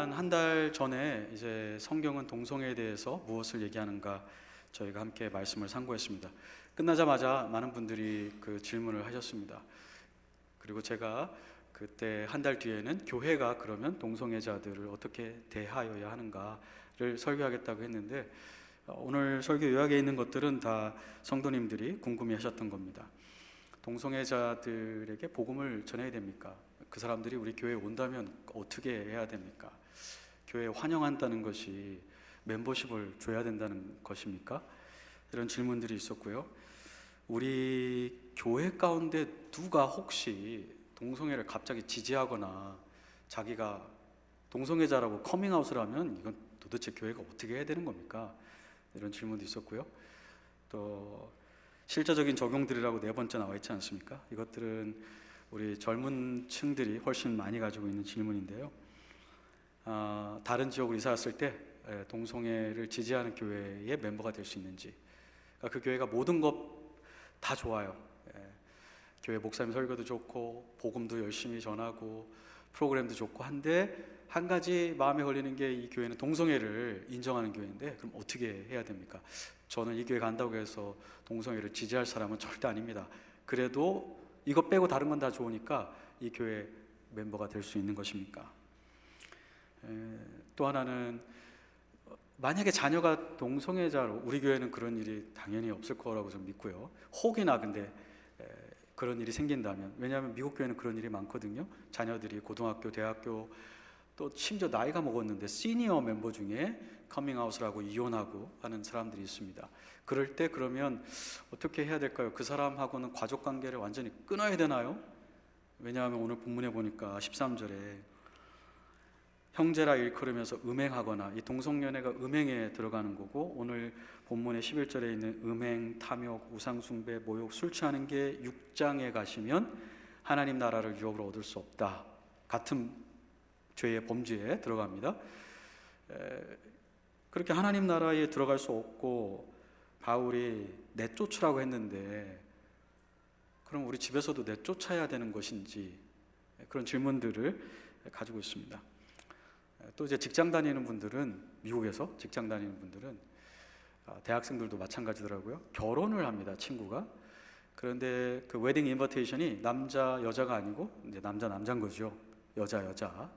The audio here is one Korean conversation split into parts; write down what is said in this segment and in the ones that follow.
한 한 달 전에 이제 성경은 동성애에 대해서 무엇을 얘기하는가 저희가 함께 말씀을 상고했습니다. 끝나자마자 많은 분들이 그 질문을 하셨습니다. 그리고 제가 그때 한 달 뒤에는 교회가 그러면 동성애자들을 어떻게 대하여야 하는가를 설교하겠다고 했는데, 오늘 설교 요약에 있는 것들은 다 성도님들이 궁금해하셨던 겁니다. 동성애자들에게 복음을 전해야 됩니까? 그 사람들이 우리 교회에 온다면 어떻게 해야 됩니까? 교회에 환영한다는 것이 멤버십을 줘야 된다는 것입니까? 이런 질문들이 있었고요. 우리 교회 가운데 누가 혹시 동성애를 갑자기 지지하거나 자기가 동성애자라고 커밍아웃을 하면 이건 도대체 교회가 어떻게 해야 되는 겁니까? 이런 질문도 있었고요. 또 실제적인 적용들이라고 네 번째 나와 있지 않습니까? 이것들은 우리 젊은 층들이 훨씬 많이 가지고 있는 질문인데요. 다른 지역으로 이사 왔을 때 동성애를 지지하는 교회의 멤버가 될 수 있는지, 그러니까 그 교회가 모든 것 다 좋아요. 교회 목사님 설교도 좋고 복음도 열심히 전하고 프로그램도 좋고 한데 한 가지 마음에 걸리는 게 이 교회는 동성애를 인정하는 교회인데, 그럼 어떻게 해야 됩니까? 저는 이 교회 간다고 해서 동성애를 지지할 사람은 절대 아닙니다. 그래도 이거 빼고 다른 건 다 좋으니까 이 교회 멤버가 될 수 있는 것입니까? 또 하나는, 만약에 자녀가 동성애자로, 우리 교회는 그런 일이 당연히 없을 거라고 좀 믿고요. 혹이나 근데 그런 일이 생긴다면, 왜냐하면 미국 교회는 그런 일이 많거든요. 자녀들이 고등학교, 대학교, 또 심지어 나이가 먹었는데 시니어 멤버 중에 커밍아웃을 하고 이혼하고 하는 사람들이 있습니다. 그럴 때 그러면 어떻게 해야 될까요? 그 사람하고는 가족관계를 완전히 끊어야 되나요? 왜냐하면 오늘 본문에 보니까 13절에 형제라 일컬으면서 음행하거나, 이 동성연애가 음행에 들어가는 거고, 오늘 본문의 11절에 있는 음행, 탐욕, 우상숭배, 모욕, 술 취하는 게 6장에 가시면 하나님 나라를 유업으로 얻을 수 없다, 같은 죄의 범죄에 들어갑니다. 그렇게 하나님 나라에 들어갈 수 없고 바울이 내쫓으라고 했는데, 그럼 우리 집에서도 내쫓아야 되는 것인지, 그런 질문들을 가지고 있습니다. 또 이제 직장 다니는 분들은, 미국에서 직장 다니는 분들은, 대학생들도 마찬가지더라고요. 결혼을 합니다, 친구가. 그런데 그 웨딩 인버테이션이 남자 여자가 아니고 이제 남자 남자인 거죠. 여자 여자.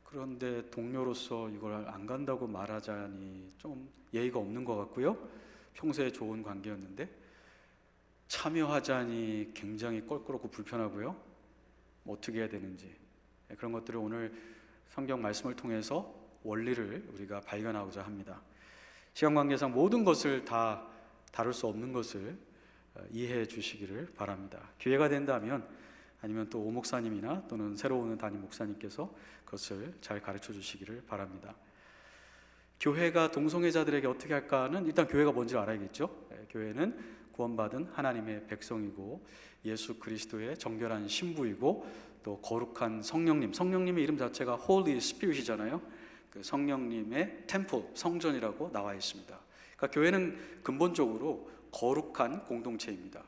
그런데 동료로서 이걸 안 간다고 말하자니 좀 예의가 없는 것 같고요. 평소에 좋은 관계였는데 참여하자니 굉장히 껄끄럽고 불편하고요. 어떻게 해야 되는지, 그런 것들을 오늘 성경 말씀을 통해서 원리를 우리가 발견하고자 합니다. 시간 관계상 모든 것을 다 다룰 수 없는 것을 이해해 주시기를 바랍니다. 기회가 된다면, 아니면 또 오목사님이나 또는 새로 오는 담임 목사님께서 그것을 잘 가르쳐 주시기를 바랍니다. 교회가 동성애자들에게 어떻게 할까는 일단 교회가 뭔지 알아야겠죠. 교회는 구원받은 하나님의 백성이고 예수 그리스도의 정결한 신부이고 또 거룩한 성령님, 성령님의 이름 자체가 Holy Spirit이잖아요. 그 성령님의 템플, 성전이라고 나와 있습니다. 그러니까 교회는 근본적으로 거룩한 공동체입니다.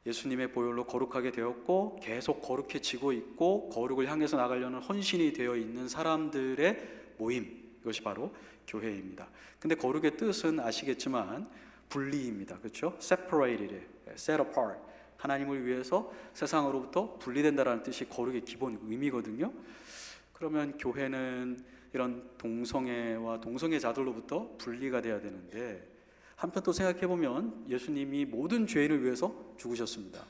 예수님의 보혈로 거룩하게 되었고 계속 거룩해지고 있고 거룩을 향해서 나가려는 헌신이 되어 있는 사람들의 모임, 이것이 바로 교회입니다. 근데 거룩의 뜻은 아시겠지만 분리입니다. 그렇죠? Separated, set apart. 하나님을 위해서 세상으로부터 분리된다라는 뜻이 거룩의 기본 의미거든요. 그러면 교회는 이런 동성애와 동성애자들로부터 분리가 돼야 되는데, 한편 또 생각해보면 예수님이 모든 죄인을 위해서 죽으셨습니다.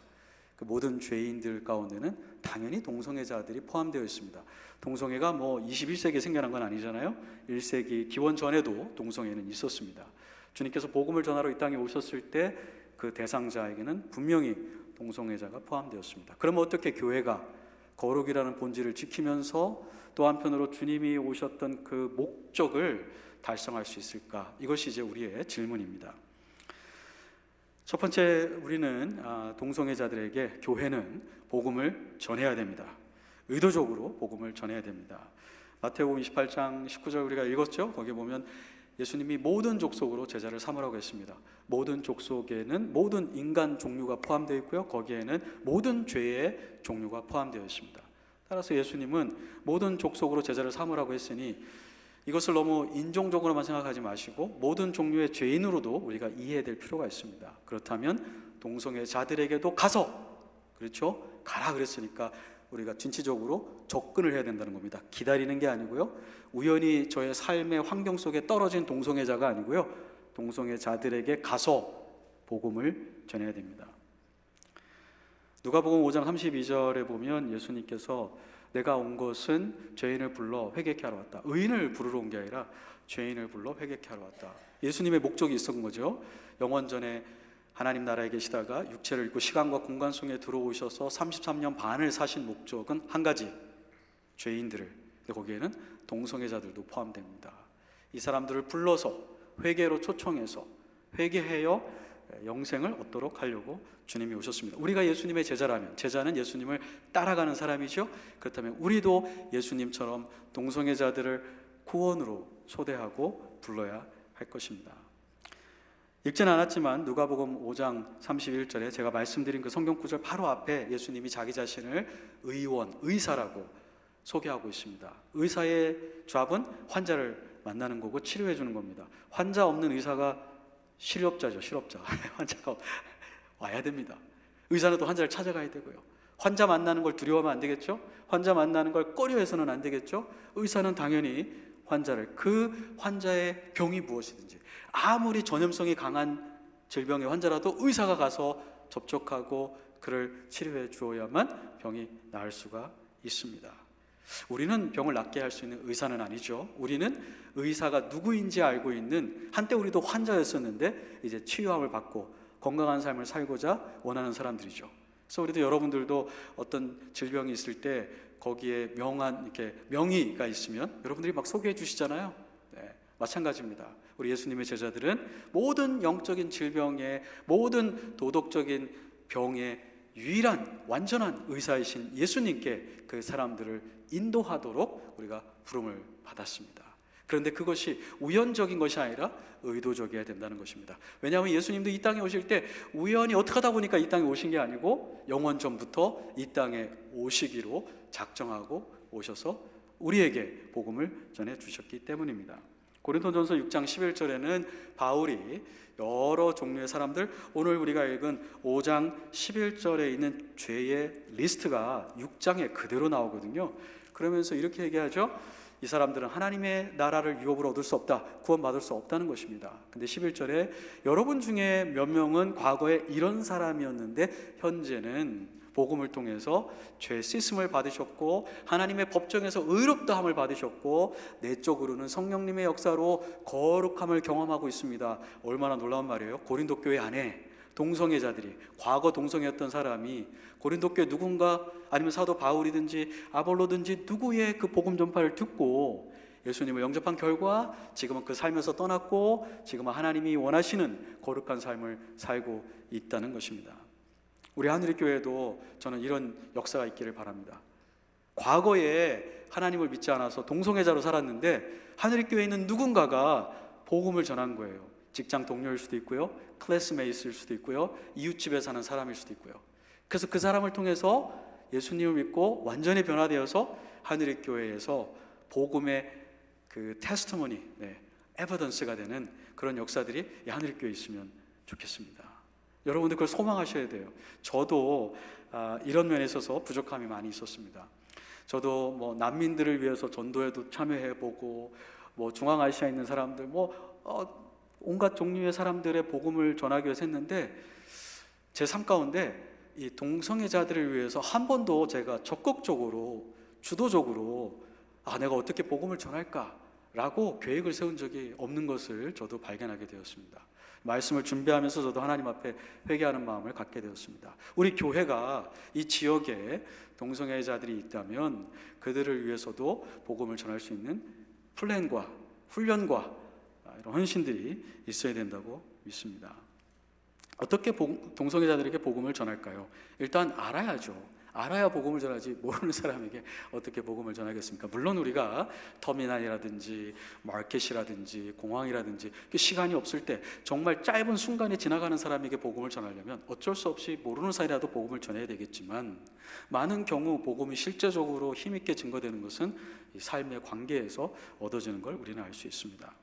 그 모든 죄인들 가운데는 당연히 동성애자들이 포함되어 있습니다. 동성애가 뭐 21세기에 생겨난 건 아니잖아요. 1세기 기원 전에도 동성애는 있었습니다. 주님께서 복음을 전하러 이 땅에 오셨을 때 그 대상자에게는 분명히 동성애자가 포함되었습니다. 그럼 어떻게 교회가 거룩이라는 본질을 지키면서 또 한편으로 주님이 오셨던 그 목적을 달성할 수 있을까? 이것이 이제 우리의 질문입니다. 첫 번째, 우리는 동성애자들에게 교회는 복음을 전해야 됩니다. 의도적으로 복음을 전해야 됩니다. 마태복음 28장 19절 우리가 읽었죠? 거기에 보면 예수님이 모든 족속으로 제자를 삼으라고 했습니다. 모든 족속에는 모든 인간 종류가 포함되어 있고요. 거기에는 모든 죄의 종류가 포함되어 있습니다. 따라서 예수님은 모든 족속으로 제자를 삼으라고 했으니 이것을 너무 인종적으로만 생각하지 마시고 모든 종류의 죄인으로도 우리가 이해해야 될 필요가 있습니다. 그렇다면 동성애자들에게도 가서, 그렇죠? 가라 그랬으니까 우리가 진취적으로 접근을 해야 된다는 겁니다. 기다리는 게 아니고요, 우연히 저의 삶의 환경 속에 떨어진 동성애자가 아니고요, 동성애자들에게 가서 복음을 전해야 됩니다. 누가복음 5장 32절에 보면 예수님께서 내가 온 것은 죄인을 불러 회개케 하러 왔다. 의인을 부르러 온 게 아니라 죄인을 불러 회개케 하러 왔다. 예수님의 목적이 있었던 거죠. 영원전에 하나님 나라에 계시다가 육체를 입고 시간과 공간 속에 들어오셔서 33년 반을 사신 목적은 한 가지, 죄인들을. 근데 거기에는 동성애자들도 포함됩니다. 이 사람들을 불러서 회개로 초청해서 회개하여 영생을 얻도록 하려고 주님이 오셨습니다. 우리가 예수님의 제자라면, 제자는 예수님을 따라가는 사람이죠. 그렇다면 우리도 예수님처럼 동성애자들을 구원으로 초대하고 불러야 할 것입니다. 읽지는 않았지만 누가복음 5장 31절에 제가 말씀드린 그 성경 구절 바로 앞에 예수님이 자기 자신을 의원, 의사라고 소개하고 있습니다. 의사의 잡은 환자를 만나는 거고 치료해 주는 겁니다. 환자 없는 의사가 실업자죠, 실업자. 환자가 와야 됩니다. 의사는 또 환자를 찾아가야 되고요. 환자 만나는 걸 두려워하면 안 되겠죠? 환자 만나는 걸 꺼려해서는 안 되겠죠? 의사는 당연히 환자를, 그 환자의 병이 무엇이든지 아무리 전염성이 강한 질병의 환자라도 의사가 가서 접촉하고 그를 치료해 주어야만 병이 나을 수가 있습니다. 우리는 병을 낫게 할 수 있는 의사는 아니죠. 우리는 의사가 누구인지 알고 있는, 한때 우리도 환자였었는데 이제 치유함을 받고 건강한 삶을 살고자 원하는 사람들이죠. 그래서 우리도, 여러분들도 어떤 질병이 있을 때 거기에 명한 이렇게 명의가 있으면 여러분들이 막 소개해 주시잖아요. 네, 마찬가지입니다. 우리 예수님의 제자들은 모든 영적인 질병의, 모든 도덕적인 병의 유일한 완전한 의사이신 예수님께 그 사람들을 인도하도록 우리가 부름을 받았습니다. 그런데 그것이 우연적인 것이 아니라 의도적이어야 된다는 것입니다. 왜냐하면 예수님도 이 땅에 오실 때 우연히 어떻게 하다 보니까 이 땅에 오신 게 아니고 영원 전부터 이 땅에 오시기로 작정하고 오셔서 우리에게 복음을 전해 주셨기 때문입니다. 고린도전서 6장 11절에는 바울이 여러 종류의 사람들, 오늘 우리가 읽은 5장 11절에 있는 죄의 리스트가 6장에 그대로 나오거든요. 그러면서 이렇게 얘기하죠. 이 사람들은 하나님의 나라를 유업으로 얻을 수 없다, 구원받을 수 없다는 것입니다. 근데 11절에 여러분 중에 몇 명은 과거에 이런 사람이었는데 현재는 복음을 통해서 죄 씻음을 받으셨고 하나님의 법정에서 의롭다함을 받으셨고 내적으로는 성령님의 역사로 거룩함을 경험하고 있습니다. 얼마나 놀라운 말이에요. 고린도 교회 안에 동성애자들이, 과거 동성애였던 사람이 고린도 교회 누군가, 아니면 사도 바울이든지 아볼로든지 누구의 그 복음 전파를 듣고 예수님을 영접한 결과 지금은 그 삶에서 떠났고 지금은 하나님이 원하시는 거룩한 삶을 살고 있다는 것입니다. 우리 하늘의교회도 저는 이런 역사가 있기를 바랍니다. 과거에 하나님을 믿지 않아서 동성애자로 살았는데 하늘의교회에 있는 누군가가 복음을 전한 거예요. 직장 동료일 수도 있고요, 클래스메이트일 수도 있고요, 이웃집에 사는 사람일 수도 있고요. 그래서 그 사람을 통해서 예수님을 믿고 완전히 변화되어서 하늘의교회에서 복음의 그 테스트모니, 에비던스가 되는 그런 역사들이 이 하늘의교회에 있으면 좋겠습니다. 여러분들 그걸 소망하셔야 돼요. 저도 이런 면에 있어서 부족함이 많이 있었습니다. 저도 뭐 난민들을 위해서 전도에도 참여해보고, 뭐 중앙아시아에 있는 사람들, 온갖 종류의 사람들의 복음을 전하기 위해서 했는데 제 삶 가운데 이 동성애자들을 위해서 한 번도 제가 적극적으로, 주도적으로 내가 어떻게 복음을 전할까라고 계획을 세운 적이 없는 것을 저도 발견하게 되었습니다. 말씀을 준비하면서 저도 하나님 앞에 회개하는 마음을 갖게 되었습니다. 우리 교회가 이 지역에 동성애자들이 있다면 그들을 위해서도 복음을 전할 수 있는 플랜과 훈련과 이런 헌신들이 있어야 된다고 믿습니다. 어떻게 동성애자들에게 복음을 전할까요? 일단 알아야죠. 알아야 복음을 전하지 모르는 사람에게 어떻게 복음을 전하겠습니까? 물론 우리가 터미널이라든지 마켓이라든지 공항이라든지 시간이 없을 때 정말 짧은 순간에 지나가는 사람에게 복음을 전하려면 어쩔 수 없이 모르는 사이라도 복음을 전해야 되겠지만, 많은 경우 복음이 실제적으로 힘있게 증거되는 것은 이 삶의 관계에서 얻어지는 걸 우리는 알 수 있습니다.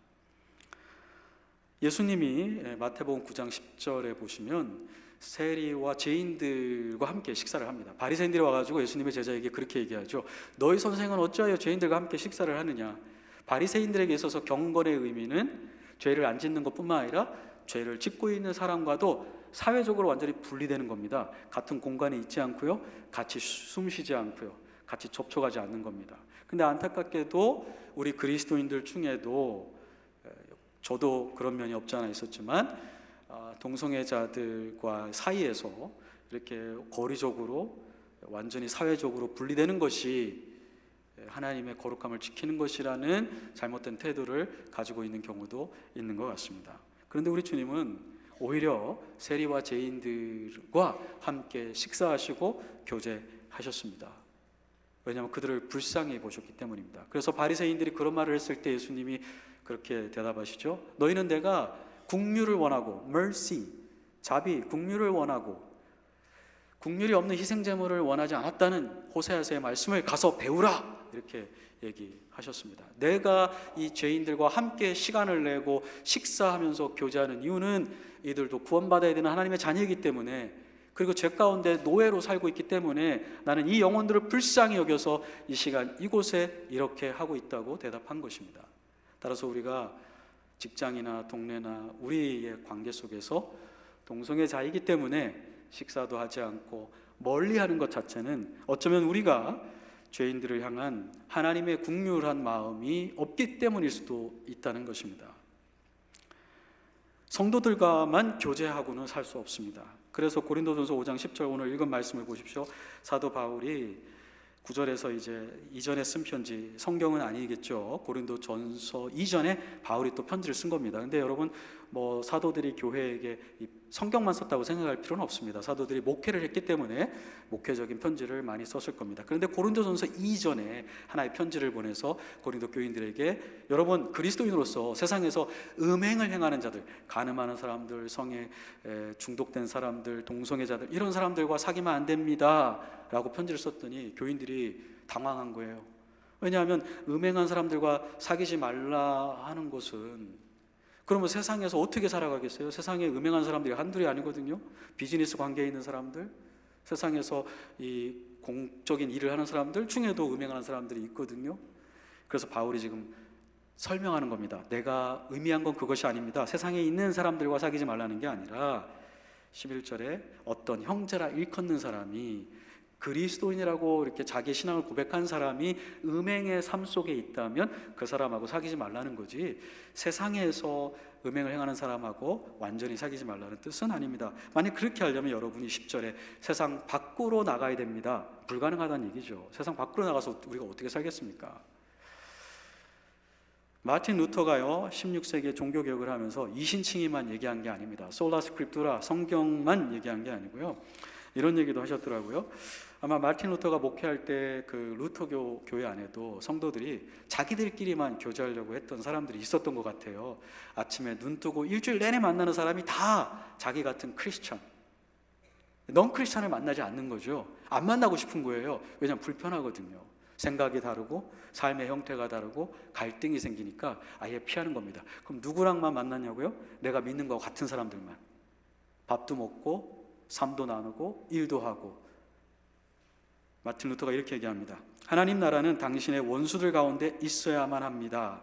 예수님이 마태복음 9장 10절에 보시면 세리와 죄인들과 함께 식사를 합니다. 바리새인들이 와가지고 예수님의 제자에게 그렇게 얘기하죠. 너희 선생은 어찌하여 죄인들과 함께 식사를 하느냐. 바리새인들에게 있어서 경건의 의미는 죄를 안 짓는 것뿐만 아니라 죄를 짓고 있는 사람과도 사회적으로 완전히 분리되는 겁니다. 같은 공간에 있지 않고요, 같이 숨 쉬지 않고요, 같이 접촉하지 않는 겁니다. 근데 안타깝게도 우리 그리스도인들 중에도, 저도 그런 면이 없지 않아 있었지만, 동성애자들과 사이에서 이렇게 거리적으로 완전히 사회적으로 분리되는 것이 하나님의 거룩함을 지키는 것이라는 잘못된 태도를 가지고 있는 경우도 있는 것 같습니다. 그런데 우리 주님은 오히려 세리와 죄인들과 함께 식사하시고 교제하셨습니다. 왜냐하면 그들을 불쌍히 보셨기 때문입니다. 그래서 바리새인들이 그런 말을 했을 때 예수님이 그렇게 대답하시죠. 너희는 내가 긍휼을 원하고, mercy, 자비, 긍휼을 원하고 긍휼이 없는 희생제물을 원하지 않았다는 호세아서의 말씀을 가서 배우라, 이렇게 얘기하셨습니다. 내가 이 죄인들과 함께 시간을 내고 식사하면서 교제하는 이유는 이들도 구원받아야 되는 하나님의 자녀이기 때문에, 그리고 죄 가운데 노예로 살고 있기 때문에 나는 이 영혼들을 불쌍히 여겨서 이 시간 이곳에 이렇게 하고 있다고 대답한 것입니다. 따라서 우리가 직장이나 동네나 우리의 관계 속에서 동성애자이기 때문에 식사도 하지 않고 멀리하는 것 자체는 어쩌면 우리가 죄인들을 향한 하나님의 긍휼한 마음이 없기 때문일 수도 있다는 것입니다. 성도들과만 교제하고는 살 수 없습니다. 그래서 고린도전서 5장 10절 오늘 읽은 말씀을 보십시오. 사도 바울이 9절에서 이제 이전에 쓴 편지, 성경은 아니겠죠. 고린도전서 이전에 바울이 또 편지를 쓴 겁니다. 근데 여러분, 뭐 사도들이 교회에게 이 성경만 썼다고 생각할 필요는 없습니다. 사도들이 목회를 했기 때문에 목회적인 편지를 많이 썼을 겁니다. 그런데 고린도전서 이전에 하나의 편지를 보내서 고린도 교인들에게, 여러분 그리스도인으로서 세상에서 음행을 행하는 자들, 간음하는 사람들, 성에 중독된 사람들, 동성애자들, 이런 사람들과 사귀면 안 됩니다 라고 편지를 썼더니 교인들이 당황한 거예요. 왜냐하면 음행한 사람들과 사귀지 말라 하는 것은, 그러면 세상에서 어떻게 살아가겠어요? 세상에 음행한 사람들이 한둘이 아니거든요. 비즈니스 관계에 있는 사람들, 세상에서 이 공적인 일을 하는 사람들 중에도 음행하는 사람들이 있거든요. 그래서 바울이 지금 설명하는 겁니다. 내가 의미한 건 그것이 아닙니다. 세상에 있는 사람들과 사귀지 말라는 게 아니라 11절에 어떤 형제라 일컫는 사람이, 그리스도인이라고 이렇게 자기 신앙을 고백한 사람이 음행의 삶 속에 있다면 그 사람하고 사귀지 말라는 거지, 세상에서 음행을 행하는 사람하고 완전히 사귀지 말라는 뜻은 아닙니다. 만약 그렇게 하려면 여러분이 10절에 세상 밖으로 나가야 됩니다, 불가능하다는 얘기죠. 세상 밖으로 나가서 우리가 어떻게 살겠습니까? 마틴 루터가요 16세기에 종교개혁을 하면서 이신칭의만 얘기한 게 아닙니다. 솔라 스크립투라, 성경만 얘기한 게 아니고요, 이런 얘기도 하셨더라고요. 아마 마틴 루터가 목회할 때 그 루터교 교회 안에도 성도들이 자기들끼리만 교제하려고 했던 사람들이 있었던 것 같아요. 아침에 눈 뜨고 일주일 내내 만나는 사람이 다 자기 같은 크리스찬, 넌 크리스찬을 만나지 않는 거죠. 안 만나고 싶은 거예요. 왜냐하면 불편하거든요. 생각이 다르고 삶의 형태가 다르고 갈등이 생기니까 아예 피하는 겁니다. 그럼 누구랑만 만나냐고요? 내가 믿는 거 같은 사람들만. 밥도 먹고 삶도 나누고 일도 하고. 마틴 루터가 이렇게 얘기합니다. 하나님 나라는 당신의 원수들 가운데 있어야만 합니다.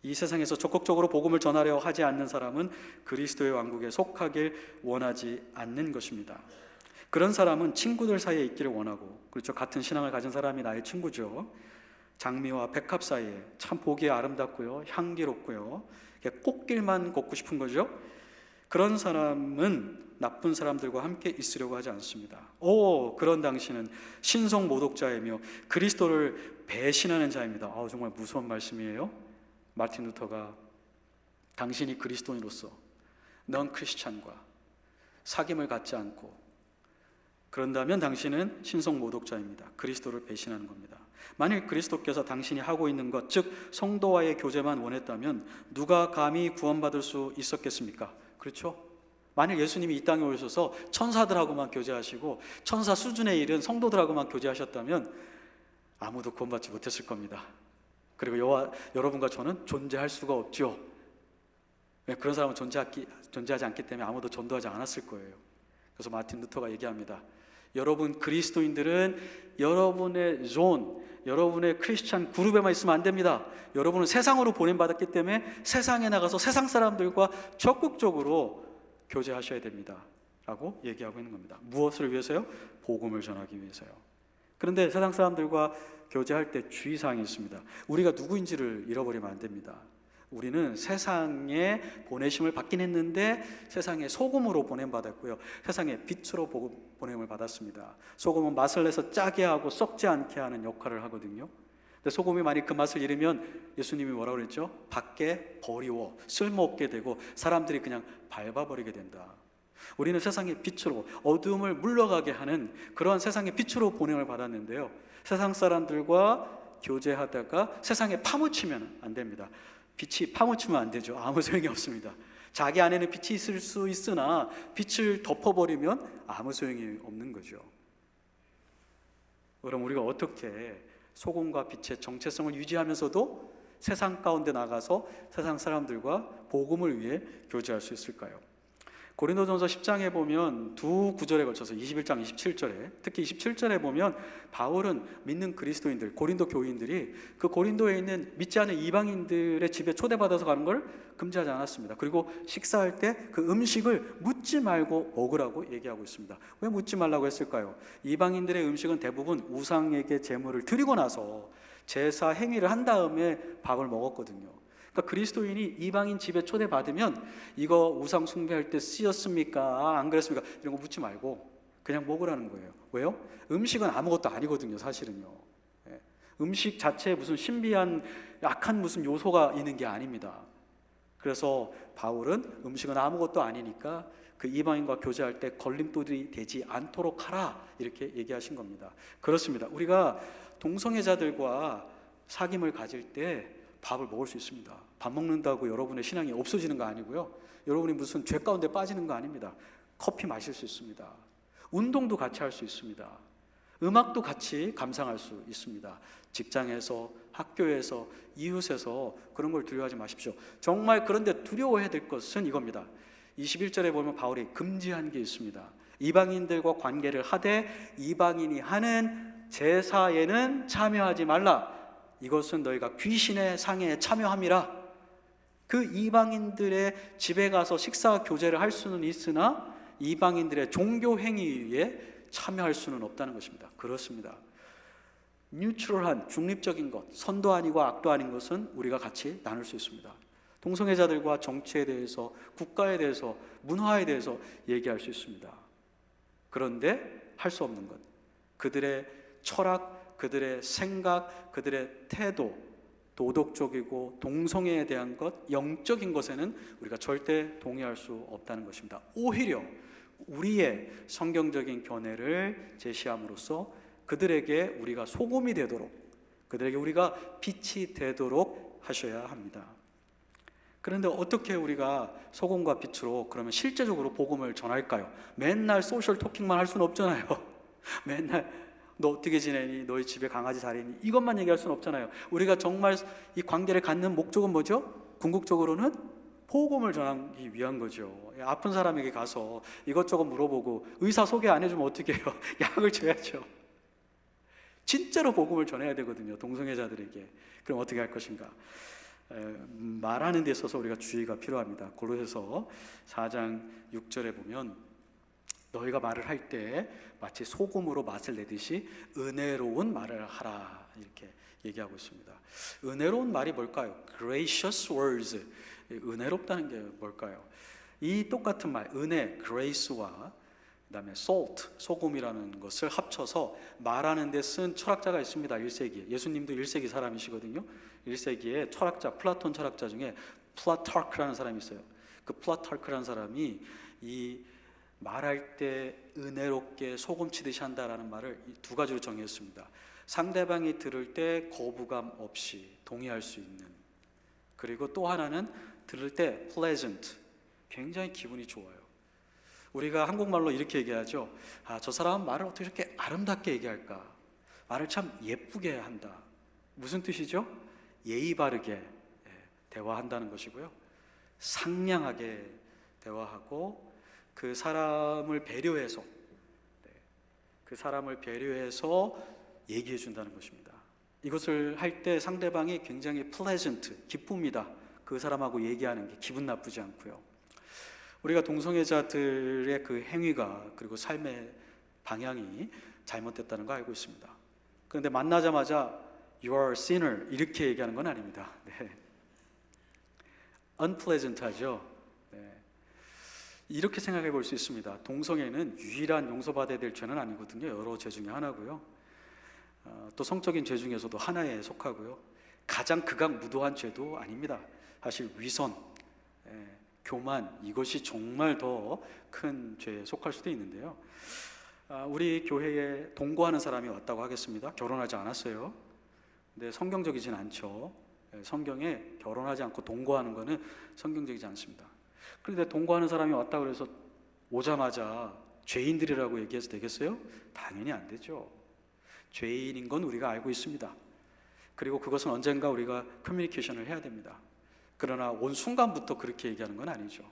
이 세상에서 적극적으로 복음을 전하려 하지 않는 사람은 그리스도의 왕국에 속하길 원하지 않는 것입니다. 그런 사람은 친구들 사이에 있기를 원하고, 그렇죠, 같은 신앙을 가진 사람이 나의 친구죠. 장미와 백합 사이에 참 보기에 아름답고요, 향기롭고요, 꽃길만 걷고 싶은 거죠. 그런 사람은 나쁜 사람들과 함께 있으려고 하지 않습니다. 그런 당신은 신성 모독자이며 그리스도를 배신하는 자입니다. 정말 무서운 말씀이에요. 마틴 루터가 당신이 그리스도인으로서 넌 크리스찬과 사귐을 갖지 않고 그런다면 당신은 신성 모독자입니다. 그리스도를 배신하는 겁니다. 만일 그리스도께서 당신이 하고 있는 것, 즉 성도와의 교제만 원했다면 누가 감히 구원받을 수 있었겠습니까? 그렇죠? 만일 예수님이 이 땅에 오셔서 천사들하고만 교제하시고 천사 수준에 이른 성도들하고만 교제하셨다면 아무도 구원받지 못했을 겁니다. 그리고 여러분과 저는 존재할 수가 없죠. 그런 사람은 존재하지 않기 때문에 아무도 전도하지 않았을 거예요. 그래서 마틴 루터가 얘기합니다. 여러분 그리스도인들은 여러분의 존, 여러분의 크리스찬 그룹에만 있으면 안 됩니다. 여러분은 세상으로 보냄받았기 때문에 세상에 나가서 세상 사람들과 적극적으로 교제하셔야 됩니다 라고 얘기하고 있는 겁니다. 무엇을 위해서요? 복음을 전하기 위해서요. 그런데 세상 사람들과 교제할 때 주의사항이 있습니다. 우리가 누구인지를 잃어버리면 안 됩니다. 우리는 세상에 보내심을 받긴 했는데 세상에 소금으로 보냄받았고요, 세상에 빛으로 보냄을 받았습니다. 소금은 맛을 내서 짜게 하고 썩지 않게 하는 역할을 하거든요. 근데 소금이 만약 그 맛을 잃으면 예수님이 뭐라고 그랬죠? 밖에 버리워 쓸모없게 되고 사람들이 그냥 밟아버리게 된다. 우리는 세상의 빛으로 어두움을 물러가게 하는 그러한 세상의 빛으로 보냄을 받았는데요, 세상 사람들과 교제하다가 세상에 파묻히면 안 됩니다. 빛이 파묻히면 안 되죠. 아무 소용이 없습니다. 자기 안에는 빛이 있을 수 있으나 빛을 덮어버리면 아무 소용이 없는 거죠. 그럼 우리가 어떻게 소금과 빛의 정체성을 유지하면서도 세상 가운데 나가서 세상 사람들과 복음을 위해 교제할 수 있을까요? 고린도전서 10장에 보면 두 구절에 걸쳐서 21장 27절에 특히 27절에 보면 바울은 믿는 그리스도인들, 고린도 교인들이 그 고린도에 있는 믿지 않은 이방인들의 집에 초대받아서 가는 걸 금지하지 않았습니다. 그리고 식사할 때 그 음식을 묻지 말고 먹으라고 얘기하고 있습니다. 왜 묻지 말라고 했을까요? 이방인들의 음식은 대부분 우상에게 제물을 드리고 나서 제사 행위를 한 다음에 밥을 먹었거든요. 그러니까 그리스도인이 이방인 집에 초대받으면 이거 우상 숭배할 때 쓰였습니까? 안 그랬습니까? 이런 거 묻지 말고 그냥 먹으라는 거예요. 왜요? 음식은 아무것도 아니거든요, 사실은요. 음식 자체에 무슨 신비한 약한 무슨 요소가 있는 게 아닙니다. 그래서 바울은 음식은 아무것도 아니니까 그 이방인과 교제할 때 걸림돌이 되지 않도록 하라 이렇게 얘기하신 겁니다. 그렇습니다. 우리가 동성애자들과 사귐을 가질 때 밥을 먹을 수 있습니다. 밥 먹는다고 여러분의 신앙이 없어지는 거 아니고요, 여러분이 무슨 죄 가운데 빠지는 거 아닙니다. 커피 마실 수 있습니다. 운동도 같이 할 수 있습니다. 음악도 같이 감상할 수 있습니다. 직장에서, 학교에서, 이웃에서 그런 걸 두려워하지 마십시오. 정말 그런데 두려워해야 될 것은 이겁니다. 21절에 보면 바울이 금지한 게 있습니다. 이방인들과 관계를 하되 이방인이 하는 제사에는 참여하지 말라. 이것은 너희가 귀신의 상에 참여함이라. 그 이방인들의 집에 가서 식사 교제를 할 수는 있으나 이방인들의 종교 행위에 참여할 수는 없다는 것입니다. 그렇습니다. 뉴트럴한 중립적인 것, 선도 아니고 악도 아닌 것은 우리가 같이 나눌 수 있습니다. 동성애자들과 정치에 대해서, 국가에 대해서, 문화에 대해서 얘기할 수 있습니다. 그런데 할 수 없는 것, 그들의 철학, 그들의 생각, 그들의 태도, 도덕적이고 동성애에 대한 것, 영적인 것에는 우리가 절대 동의할 수 없다는 것입니다. 오히려 우리의 성경적인 견해를 제시함으로써 그들에게 우리가 소금이 되도록, 그들에게 우리가 빛이 되도록 하셔야 합니다. 그런데 어떻게 우리가 소금과 빛으로 그러면 실제적으로 복음을 전할까요? 맨날 소셜 토킹만 할 수는 없잖아요. 맨날 너 어떻게 지내니? 너희 집에 강아지 잘 있니? 이것만 얘기할 수는 없잖아요. 우리가 정말 이 관계를 갖는 목적은 뭐죠? 궁극적으로는 복음을 전하기 위한 거죠. 아픈 사람에게 가서 이것저것 물어보고 의사 소개 안 해주면 어떻게 해요? 약을 줘야죠. 진짜로 복음을 전해야 되거든요, 동성애자들에게. 그럼 어떻게 할 것인가? 말하는 데 있어서 우리가 주의가 필요합니다. 골로새서 4장 6절에 보면 너희가 말을 할 때 마치 소금으로 맛을 내듯이 은혜로운 말을 하라 이렇게 얘기하고 있습니다. 은혜로운 말이 뭘까요? Gracious words. 은혜롭다는 게 뭘까요? 이 똑같은 말, 은혜, grace와 그다음에 salt, 소금이라는 것을 합쳐서 말하는 데 쓴 철학자가 있습니다. 1세기에. 예수님도 1세기 사람이시거든요. 1세기에 철학자, 플라톤 철학자 중에 플라타크라는 사람이 있어요. 그 플라타크라는 사람이 이 말할 때 은혜롭게 소금 치듯이 한다라는 말을 이 두 가지로 정의했습니다. 상대방이 들을 때 거부감 없이 동의할 수 있는, 그리고 또 하나는 들을 때 pleasant, 굉장히 기분이 좋아요. 우리가 한국말로 이렇게 얘기하죠. 저 사람은 말을 어떻게 이렇게 아름답게 얘기할까? 말을 참 예쁘게 한다. 무슨 뜻이죠? 예의 바르게 대화한다는 것이고요. 상냥하게 대화하고 그 사람을 배려해서 얘기해 준다는 것입니다. 이것을 할 때 상대방이 굉장히 pleasant, 기쁩니다. 그 사람하고 얘기하는 게 기분 나쁘지 않고요. 우리가 동성애자들의 그 행위가 그리고 삶의 방향이 잘못됐다는 거 알고 있습니다. 그런데 만나자마자 You are a sinner 이렇게 얘기하는 건 아닙니다. 네. unpleasant하죠. 네. 이렇게 생각해 볼 수 있습니다. 동성애는 유일한 용서받아야 될 죄는 아니거든요. 여러 죄 중에 하나고요. 또 성적인 죄 중에서도 하나에 속하고요. 가장 극악무도한 죄도 아닙니다. 사실 위선, 교만, 이것이 정말 더 큰 죄에 속할 수도 있는데요. 우리 교회에 동거하는 사람이 왔다고 하겠습니다. 결혼하지 않았어요. 근데 성경적이진 않죠. 성경에 결혼하지 않고 동거하는 것은 성경적이지 않습니다. 그런데 동거하는 사람이 왔다고 해서 오자마자 죄인들이라고 얘기해서 되겠어요? 당연히 안 되죠. 죄인인 건 우리가 알고 있습니다. 그리고 그것은 언젠가 우리가 커뮤니케이션을 해야 됩니다. 그러나 온 순간부터 그렇게 얘기하는 건 아니죠.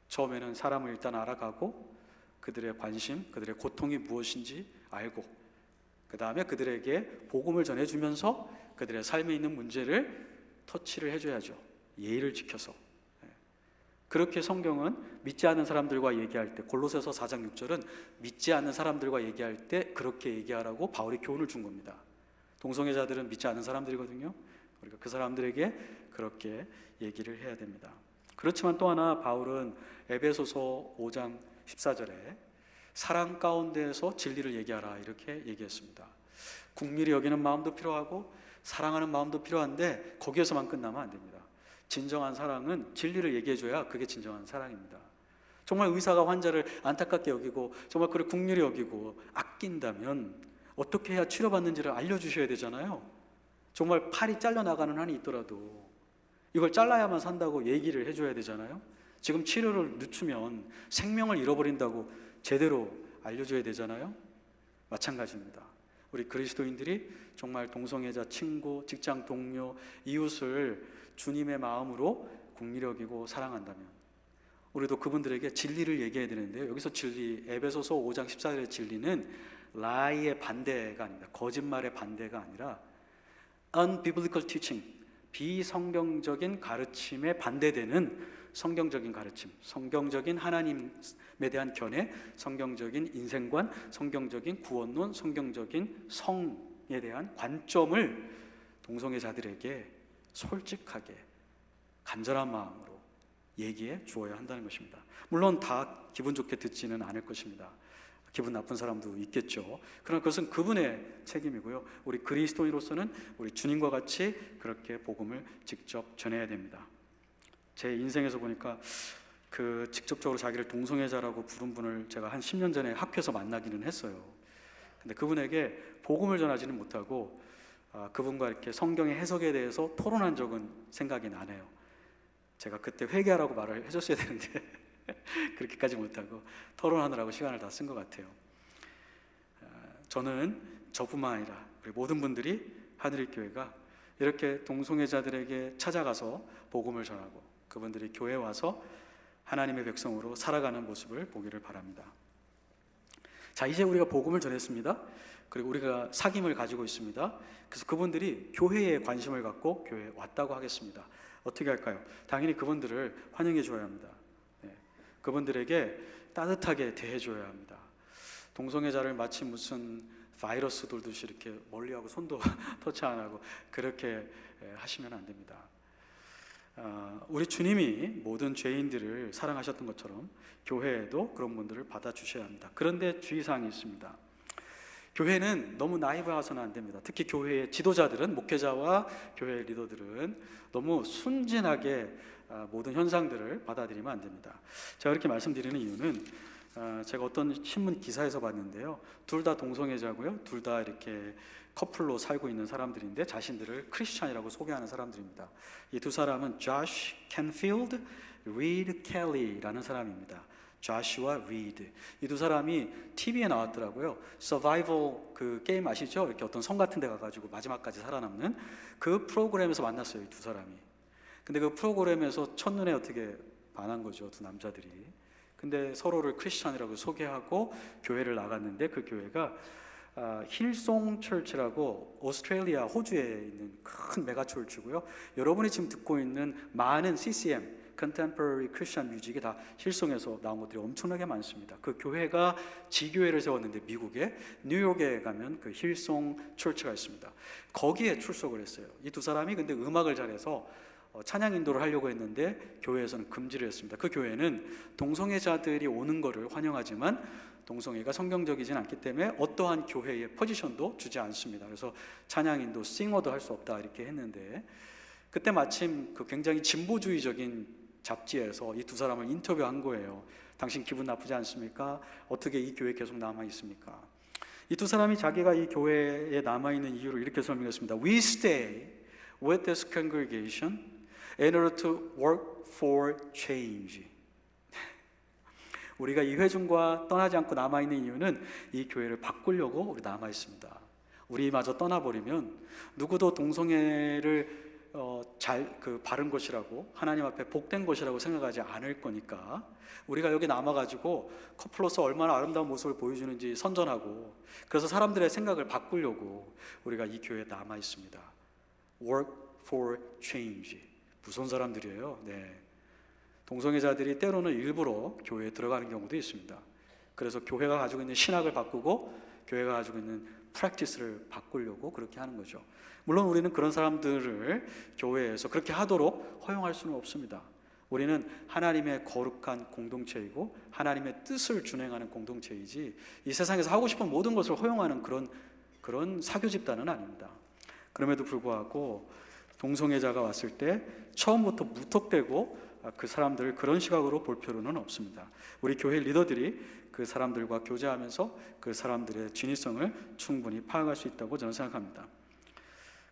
처음에는 사람을 일단 알아가고 그들의 관심, 그들의 고통이 무엇인지 알고 그 다음에 그들에게 복음을 전해주면서 그들의 삶에 있는 문제를 터치를 해줘야죠. 예의를 지켜서. 그렇게 성경은 믿지 않는 사람들과 얘기할 때, 골로새서 4장 6절은 믿지 않는 사람들과 얘기할 때 그렇게 얘기하라고 바울이 교훈을 준 겁니다. 동성애자들은 믿지 않는 사람들이거든요. 우리가 그 사람들에게 그렇게 얘기를 해야 됩니다. 그렇지만 또 하나 바울은 에베소서 5장 14절에 사랑 가운데에서 진리를 얘기하라 이렇게 얘기했습니다. 국밀히 여기는 마음도 필요하고 사랑하는 마음도 필요한데 거기에서만 끝나면 안 됩니다. 진정한 사랑은 진리를 얘기해줘야 그게 진정한 사랑입니다. 정말 의사가 환자를 안타깝게 여기고 정말 그를 국률이 여기고 아낀다면 어떻게 해야 치료받는지를 알려주셔야 되잖아요. 정말 팔이 잘려나가는 한이 있더라도 이걸 잘라야만 산다고 얘기를 해줘야 되잖아요. 지금 치료를 늦추면 생명을 잃어버린다고 제대로 알려줘야 되잖아요. 마찬가지입니다. 우리 그리스도인들이 정말 동성애자, 친구, 직장 동료, 이웃을 주님의 마음으로 긍휼히 여기고 사랑한다면 우리도 그분들에게 진리를 얘기해야 되는데요. 여기서 진리, 에베소서 5장 14절의 진리는 lie의 반대가 아닙니다. 거짓말의 반대가 아니라 unbiblical teaching, 비성경적인 가르침에 반대되는 성경적인 가르침, 성경적인 하나님에 대한 견해, 성경적인 인생관, 성경적인 구원론, 성경적인 성에 대한 관점을 동성애자들에게 솔직하게 간절한 마음으로 얘기해 주어야 한다는 것입니다. 물론 다 기분 좋게 듣지는 않을 것입니다. 기분 나쁜 사람도 있겠죠. 그러나 그것은 그분의 책임이고요. 우리 그리스도인으로서는 우리 주님과 같이 그렇게 복음을 직접 전해야 됩니다. 제 인생에서 보니까 그 직접적으로 자기를 동성애자라고 부른 분을 제가 한 10년 전에 학교에서 만나기는 했어요. 근데 그분에게 복음을 전하지는 못하고 그분과 이렇게 성경의 해석에 대해서 토론한 적은 생각이 나네요. 제가 그때 회개하라고 말을 해줬어야 되는데 그렇게까지 못하고 토론하느라고 시간을 다 쓴 것 같아요. 저는 저뿐만 아니라 우리 모든 분들이 하늘의 교회가 이렇게 동성애자들에게 찾아가서 복음을 전하고 그분들이 교회에 와서 하나님의 백성으로 살아가는 모습을 보기를 바랍니다. 자, 이제 우리가 복음을 전했습니다. 그리고 우리가 사귐을 가지고 있습니다. 그래서 그분들이 교회에 관심을 갖고 교회에 왔다고 하겠습니다. 어떻게 할까요? 당연히 그분들을 환영해 줘야 합니다. 그분들에게 따뜻하게 대해줘야 합니다. 동성애자를 마치 무슨 바이러스 돌듯이 이렇게 멀리하고 손도 터치 안 하고 그렇게 하시면 안 됩니다. 우리 주님이 모든 죄인들을 사랑하셨던 것처럼 교회에도 그런 분들을 받아주셔야 합니다. 그런데 주의사항이 있습니다. 교회는 너무 나이브해서는 안 됩니다. 특히 교회의 지도자들은, 목회자와 교회 리더들은 너무 순진하게 모든 현상들을 받아들이면 안 됩니다. 제가 이렇게 말씀드리는 이유는 제가 어떤 신문 기사에서 봤는데요. 둘 다 동성애자고요. 둘 다 이렇게 커플로 살고 있는 사람들인데 자신들을 크리스찬이라고 소개하는 사람들입니다. 이 두 사람은 Josh Canfield, Reed Kelly라는 사람입니다. 조슈아 리드. 이 두 사람이 TV에 나왔더라고요. 서바이벌 그 게임 아시죠? 이렇게 어떤 성 같은 데 가가지고 마지막까지 살아남는 그 프로그램에서 만났어요, 이 두 사람이. 근데 그 프로그램에서 첫눈에 어떻게 반한 거죠, 두 남자들이. 근데 서로를 크리스찬이라고 소개하고 교회를 나갔는데 그 교회가 힐송 철치라고 오스트레일리아 호주에 있는 큰 메가 철치고요. 여러분이 지금 듣고 있는 많은 CCM Contemporary Christian Music이 다 힐송에서 나온 것들이 엄청나게 많습니다. 그 교회가 지교회를 세웠는데 미국에 뉴욕에 가면 그 힐송 철치가 있습니다. 거기에 출석을 했어요. 이 두 사람이 근데 음악을 잘해서 찬양 인도를 하려고 했는데 교회에서는 금지를 했습니다. 그 교회는 동성애자들이 오는 것을 환영하지만 동성애가 성경적이진 않기 때문에 어떠한 교회의 포지션도 주지 않습니다. 그래서 찬양 인도, 싱어도 할 수 없다 이렇게 했는데 그때 마침 그 굉장히 진보주의적인 잡지에서 이 두 사람을 인터뷰한 거예요. 당신 기분 나쁘지 않습니까? 어떻게 이 교회에 계속 남아 있습니까? 이 두 사람이 자기가 이 교회에 남아 있는 이유를 이렇게 설명했습니다. We stay with this congregation in order to work for change. 우리가 이 회중과 떠나지 않고 남아 있는 이유는 이 교회를 바꾸려고 우리 남아 있습니다. 우리마저 떠나버리면 누구도 동성애를 바른 것이라고 하나님 앞에 복된 것이라고 생각하지 않을 거니까 우리가 여기 남아가지고 커플로서 얼마나 아름다운 모습을 보여주는지 선전하고 그래서 사람들의 생각을 바꾸려고 우리가 이 교회에 남아 있습니다. Work for change. 무서운 사람들이에요. 네. 동성애자들이 때로는 일부러 교회에 들어가는 경우도 있습니다. 그래서 교회가 가지고 있는 신학을 바꾸고 교회가 가지고 있는 프랙티스를 바꾸려고 그렇게 하는 거죠. 물론 우리는 그런 사람들을 교회에서 그렇게 하도록 허용할 수는 없습니다. 우리는 하나님의 거룩한 공동체이고 하나님의 뜻을 준행하는 공동체이지 이 세상에서 하고 싶은 모든 것을 허용하는 그런 사교 집단은 아닙니다. 그럼에도 불구하고 동성애자가 왔을 때 처음부터 무턱대고 그 사람들을 그런 시각으로 볼 필요는 없습니다. 우리 교회 리더들이 그 사람들과 교제하면서 그 사람들의 진위성을 충분히 파악할 수 있다고 저는 생각합니다.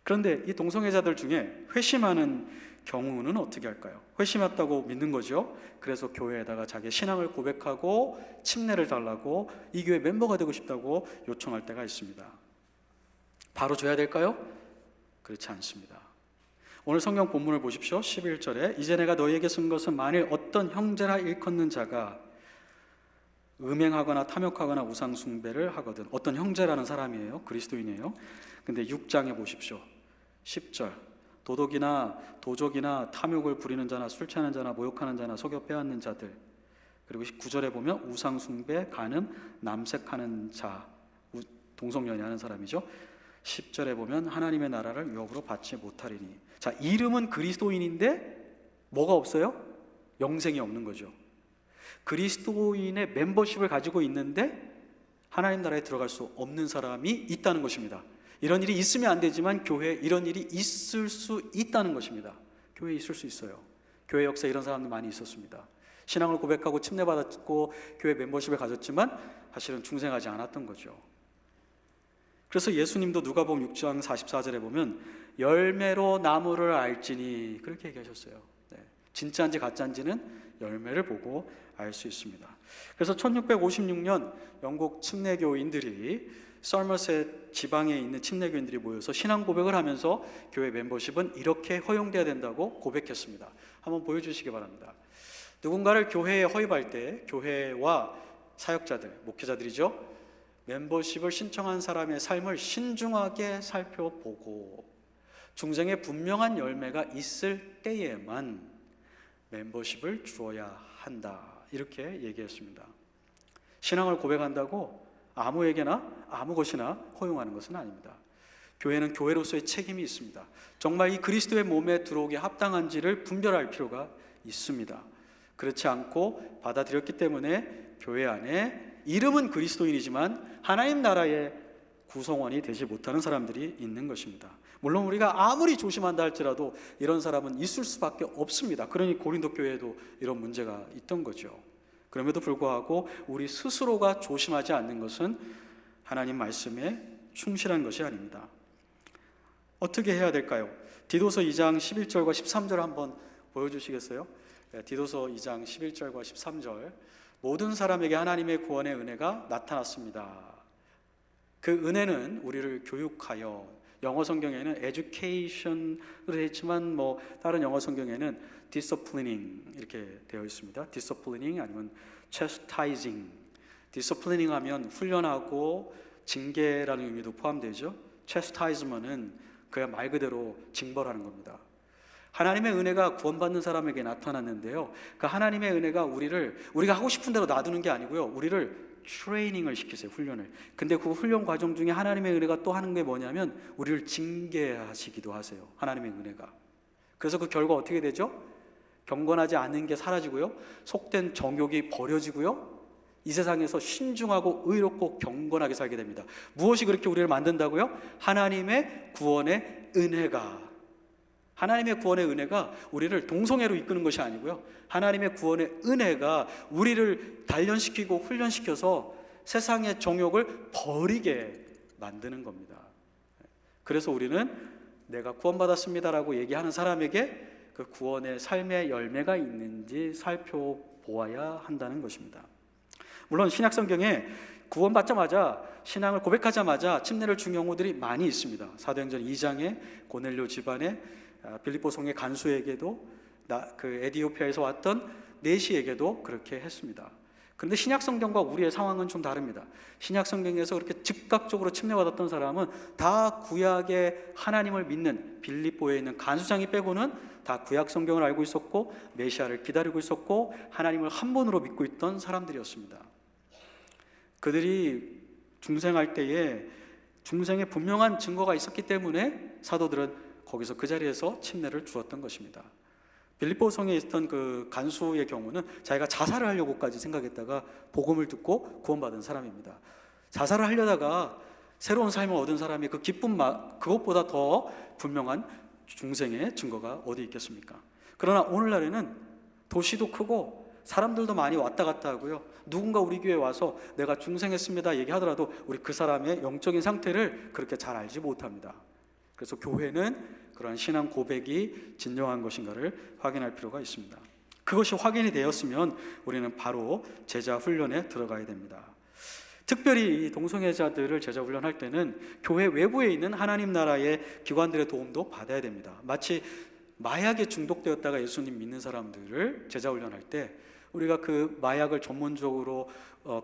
그런데 이 동성애자들 중에 회심하는 경우는 어떻게 할까요? 회심했다고 믿는 거죠. 그래서 교회에다가 자기의 신앙을 고백하고 침례를 달라고 이 교회 멤버가 되고 싶다고 요청할 때가 있습니다. 바로 줘야 될까요? 그렇지 않습니다. 오늘 성경 본문을 보십시오. 11절에 이제 내가 너희에게 쓴 것은 만일 어떤 형제라 일컫는 자가 음행하거나 탐욕하거나 우상 숭배를 하거든. 어떤 형제라는 사람이에요. 그리스도인이에요. 근데 6장에 보십시오. 10절 도덕이나 도적이나 탐욕을 부리는 자나 술 취하는 자나 모욕하는 자나 속여 빼앗는 자들. 그리고 9절에 보면 우상 숭배, 간음, 남색하는 자, 동성연애하는 사람이죠. 10절에 보면 하나님의 나라를 유업으로 받지 못하리니. 자, 이름은 그리스도인인데 뭐가 없어요? 영생이 없는 거죠. 그리스도인의 멤버십을 가지고 있는데 하나님 나라에 들어갈 수 없는 사람이 있다는 것입니다. 이런 일이 있으면 안 되지만 교회에 이런 일이 있을 수 있다는 것입니다. 교회에 있을 수 있어요. 교회 역사에 이런 사람들 많이 있었습니다. 신앙을 고백하고 침례받았고 교회 멤버십을 가졌지만 사실은 중생하지 않았던 거죠. 그래서 예수님도 누가복음 6장 44절에 보면 열매로 나무를 알지니 그렇게 얘기하셨어요. 네. 진짜인지 가짜인지는 열매를 보고 알 수 있습니다. 그래서 1656년 영국 침례교인들이 서머셋 지방에 있는 침례교인들이 모여서 신앙 고백을 하면서 교회 멤버십은 이렇게 허용돼야 된다고 고백했습니다. 한번 보여주시기 바랍니다. 누군가를 교회에 허입할 때 교회와 사역자들, 목회자들이죠. 멤버십을 신청한 사람의 삶을 신중하게 살펴보고 중생의 분명한 열매가 있을 때에만 멤버십을 주어야 한다. 이렇게 얘기했습니다. 신앙을 고백한다고 아무에게나 아무 것이나 허용하는 것은 아닙니다. 교회는 교회로서의 책임이 있습니다. 정말 이 그리스도의 몸에 들어오게 합당한지를 분별할 필요가 있습니다. 그렇지 않고 받아들였기 때문에 교회 안에 이름은 그리스도인이지만 하나님 나라의 구성원이 되지 못하는 사람들이 있는 것입니다. 물론 우리가 아무리 조심한다 할지라도 이런 사람은 있을 수밖에 없습니다. 그러니 고린도 교회에도 이런 문제가 있던 거죠. 그럼에도 불구하고 우리 스스로가 조심하지 않는 것은 하나님 말씀에 충실한 것이 아닙니다. 어떻게 해야 될까요? 디도서 2장 11절과 13절 한번 보여주시겠어요? 디도서 2장 11절과 13절. 모든 사람에게 하나님의 구원의 은혜가 나타났습니다. 그 은혜는 우리를 교육하여, 영어 성경에는 education으로 되어 있지만 다른 영어 성경에는 disciplining 이렇게 되어 있습니다. disciplining 아니면 chastising. disciplining 하면 훈련하고 징계라는 의미도 포함되죠. chastisement은 그야 말 그대로 징벌하는 겁니다. 하나님의 은혜가 구원받는 사람에게 나타났는데요, 그 하나님의 은혜가 우리가 하고 싶은 대로 놔두는 게 아니고요, 우리를 트레이닝을 시키세요. 훈련을. 근데 그 훈련 과정 중에 하나님의 은혜가 또 하는 게 뭐냐면 우리를 징계하시기도 하세요. 하나님의 은혜가. 그래서 그 결과 어떻게 되죠? 경건하지 않은 게 사라지고요, 속된 정욕이 버려지고요, 이 세상에서 신중하고 의롭고 경건하게 살게 됩니다. 무엇이 그렇게 우리를 만든다고요? 하나님의 구원의 은혜가. 하나님의 구원의 은혜가 우리를 동성애로 이끄는 것이 아니고요, 하나님의 구원의 은혜가 우리를 단련시키고 훈련시켜서 세상의 정욕을 버리게 만드는 겁니다. 그래서 우리는 내가 구원받았습니다라고 얘기하는 사람에게 그 구원의 삶의 열매가 있는지 살펴보아야 한다는 것입니다. 물론 신약 성경에 구원받자마자, 신앙을 고백하자마자 침례를 준 경우들이 많이 있습니다. 사도행전 2장에 고넬료 집안의 빌립보 성의 간수에게도, 그 에디오피아에서 왔던 네시에게도 그렇게 했습니다. 그런데 신약 성경과 우리의 상황은 좀 다릅니다. 신약 성경에서 그렇게 즉각적으로 침례받았던 사람은 다 구약의 하나님을 믿는, 빌립보에 있는 간수장이 빼고는 다 구약 성경을 알고 있었고 메시아를 기다리고 있었고 하나님을 한 분으로 믿고 있던 사람들이었습니다. 그들이 중생할 때에 중생의 분명한 증거가 있었기 때문에 사도들은 거기서 그 자리에서 침례를 주었던 것입니다. 빌립보 성에 있던 그 간수의 경우는 자기가 자살을 하려고까지 생각했다가 복음을 듣고 구원받은 사람입니다. 자살을 하려다가 새로운 삶을 얻은 사람이 그 기쁨, 그것보다 더 분명한 중생의 증거가 어디 있겠습니까? 그러나 오늘날에는 도시도 크고 사람들도 많이 왔다 갔다 하고요, 누군가 우리 교회에 와서 내가 중생했습니다 얘기하더라도 우리 그 사람의 영적인 상태를 그렇게 잘 알지 못합니다. 그래서 교회는 그러한 신앙 고백이 진정한 것인가를 확인할 필요가 있습니다. 그것이 확인이 되었으면 우리는 바로 제자 훈련에 들어가야 됩니다. 특별히 이 동성애자들을 제자 훈련할 때는 교회 외부에 있는 하나님 나라의 기관들의 도움도 받아야 됩니다. 마치 마약에 중독되었다가 예수님 믿는 사람들을 제자 훈련할 때 우리가 그 마약을 전문적으로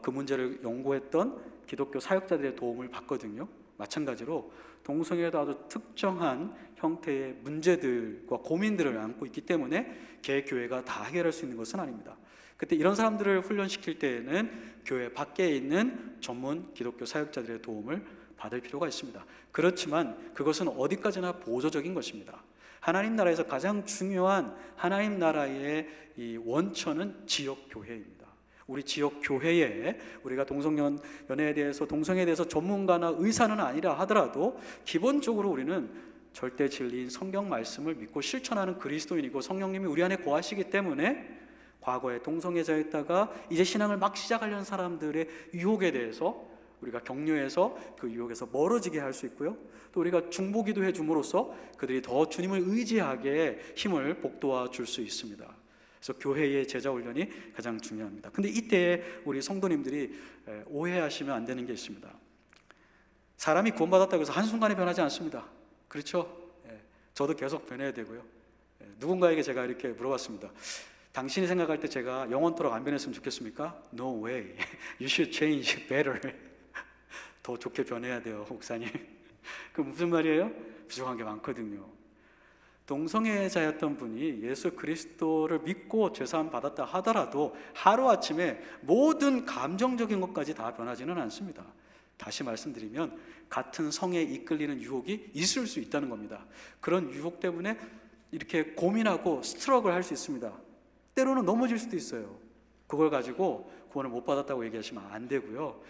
그 문제를 연구했던 기독교 사역자들의 도움을 받거든요. 마찬가지로 동성애도 아주 특정한 형태의 문제들과 고민들을 안고 있기 때문에 개교회가 다 해결할 수 있는 것은 아닙니다. 그때 이런 사람들을 훈련시킬 때에는 교회 밖에 있는 전문 기독교 사역자들의 도움을 받을 필요가 있습니다. 그렇지만 그것은 어디까지나 보조적인 것입니다. 하나님 나라에서 가장 중요한 하나님 나라의 이 원천은 지역 교회입니다. 우리 지역 교회에 우리가 동성연애에 대해서, 동성애에 대해서 전문가나 의사는 아니라 하더라도 기본적으로 우리는 절대 진리인 성경 말씀을 믿고 실천하는 그리스도인이고 성령님이 우리 안에 거하시기 때문에 과거에 동성애자였다가 이제 신앙을 막 시작하려는 사람들의 유혹에 대해서 우리가 격려해서 그 유혹에서 멀어지게 할 수 있고요, 또 우리가 중보기도 해줌으로써 그들이 더 주님을 의지하게 힘을 복돋아 줄 수 있습니다. 그래서 교회의 제자 훈련이 가장 중요합니다. 근데 이때 우리 성도님들이 오해하시면 안 되는 게 있습니다. 사람이 구원받았다고 해서 한순간에 변하지 않습니다. 그렇죠? 저도 계속 변해야 되고요. 누군가에게 제가 이렇게 물어봤습니다. 당신이 생각할 때 제가 영원토록 안 변했으면 좋겠습니까? No way. You should change better. 더 좋게 변해야 돼요, 목사님. 그 무슨 말이에요? 부족한 게 많거든요. 동성애자였던 분이 예수 그리스도를 믿고 죄사함 받았다 하더라도 하루아침에 모든 감정적인 것까지 다 변하지는 않습니다. 다시 말씀드리면 같은 성에 이끌리는 유혹이 있을 수 있다는 겁니다. 그런 유혹 때문에 이렇게 고민하고 스트럭을 할 수 있습니다. 때로는 넘어질 수도 있어요. 그걸 가지고 구원을 못 받았다고 얘기하시면 안 되고요,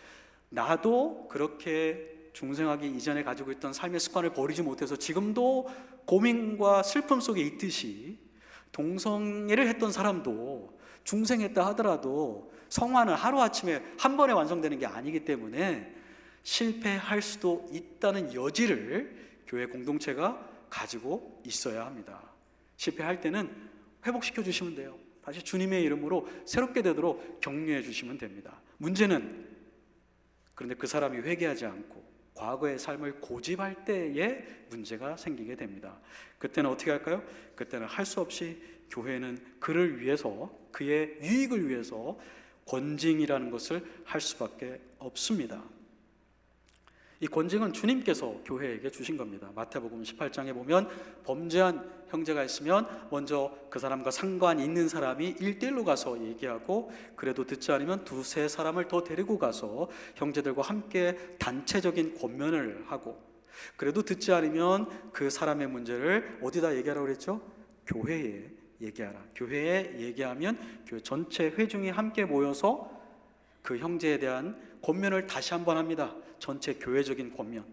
나도 그렇게 중생하기 이전에 가지고 있던 삶의 습관을 버리지 못해서 지금도 고민과 슬픔 속에 있듯이 동성애를 했던 사람도 중생했다 하더라도 성화는 하루아침에 한 번에 완성되는 게 아니기 때문에 실패할 수도 있다는 여지를 교회 공동체가 가지고 있어야 합니다. 실패할 때는 회복시켜 주시면 돼요. 다시 주님의 이름으로 새롭게 되도록 격려해 주시면 됩니다. 문제는 그런데 그 사람이 회개하지 않고 과거의 삶을 고집할 때에 문제가 생기게 됩니다. 그때는 어떻게 할까요? 그때는 할 수 없이 교회는 그를 위해서, 그의 유익을 위해서 권징이라는 것을 할 수밖에 없습니다. 이 권징은 주님께서 교회에게 주신 겁니다. 마태복음 18장에 보면 범죄한 형제가 있으면 먼저 그 사람과 상관 있는 사람이 1대1로 가서 얘기하고, 그래도 듣지 않으면 두세 사람을 더 데리고 가서 형제들과 함께 단체적인 권면을 하고, 그래도 듣지 않으면 그 사람의 문제를 어디다 얘기하라고 그랬죠? 교회에 얘기하라. 교회에 얘기하면 교회 전체 회중이 함께 모여서 그 형제에 대한 권면을 다시 한번 합니다. 전체 교회적인 권면.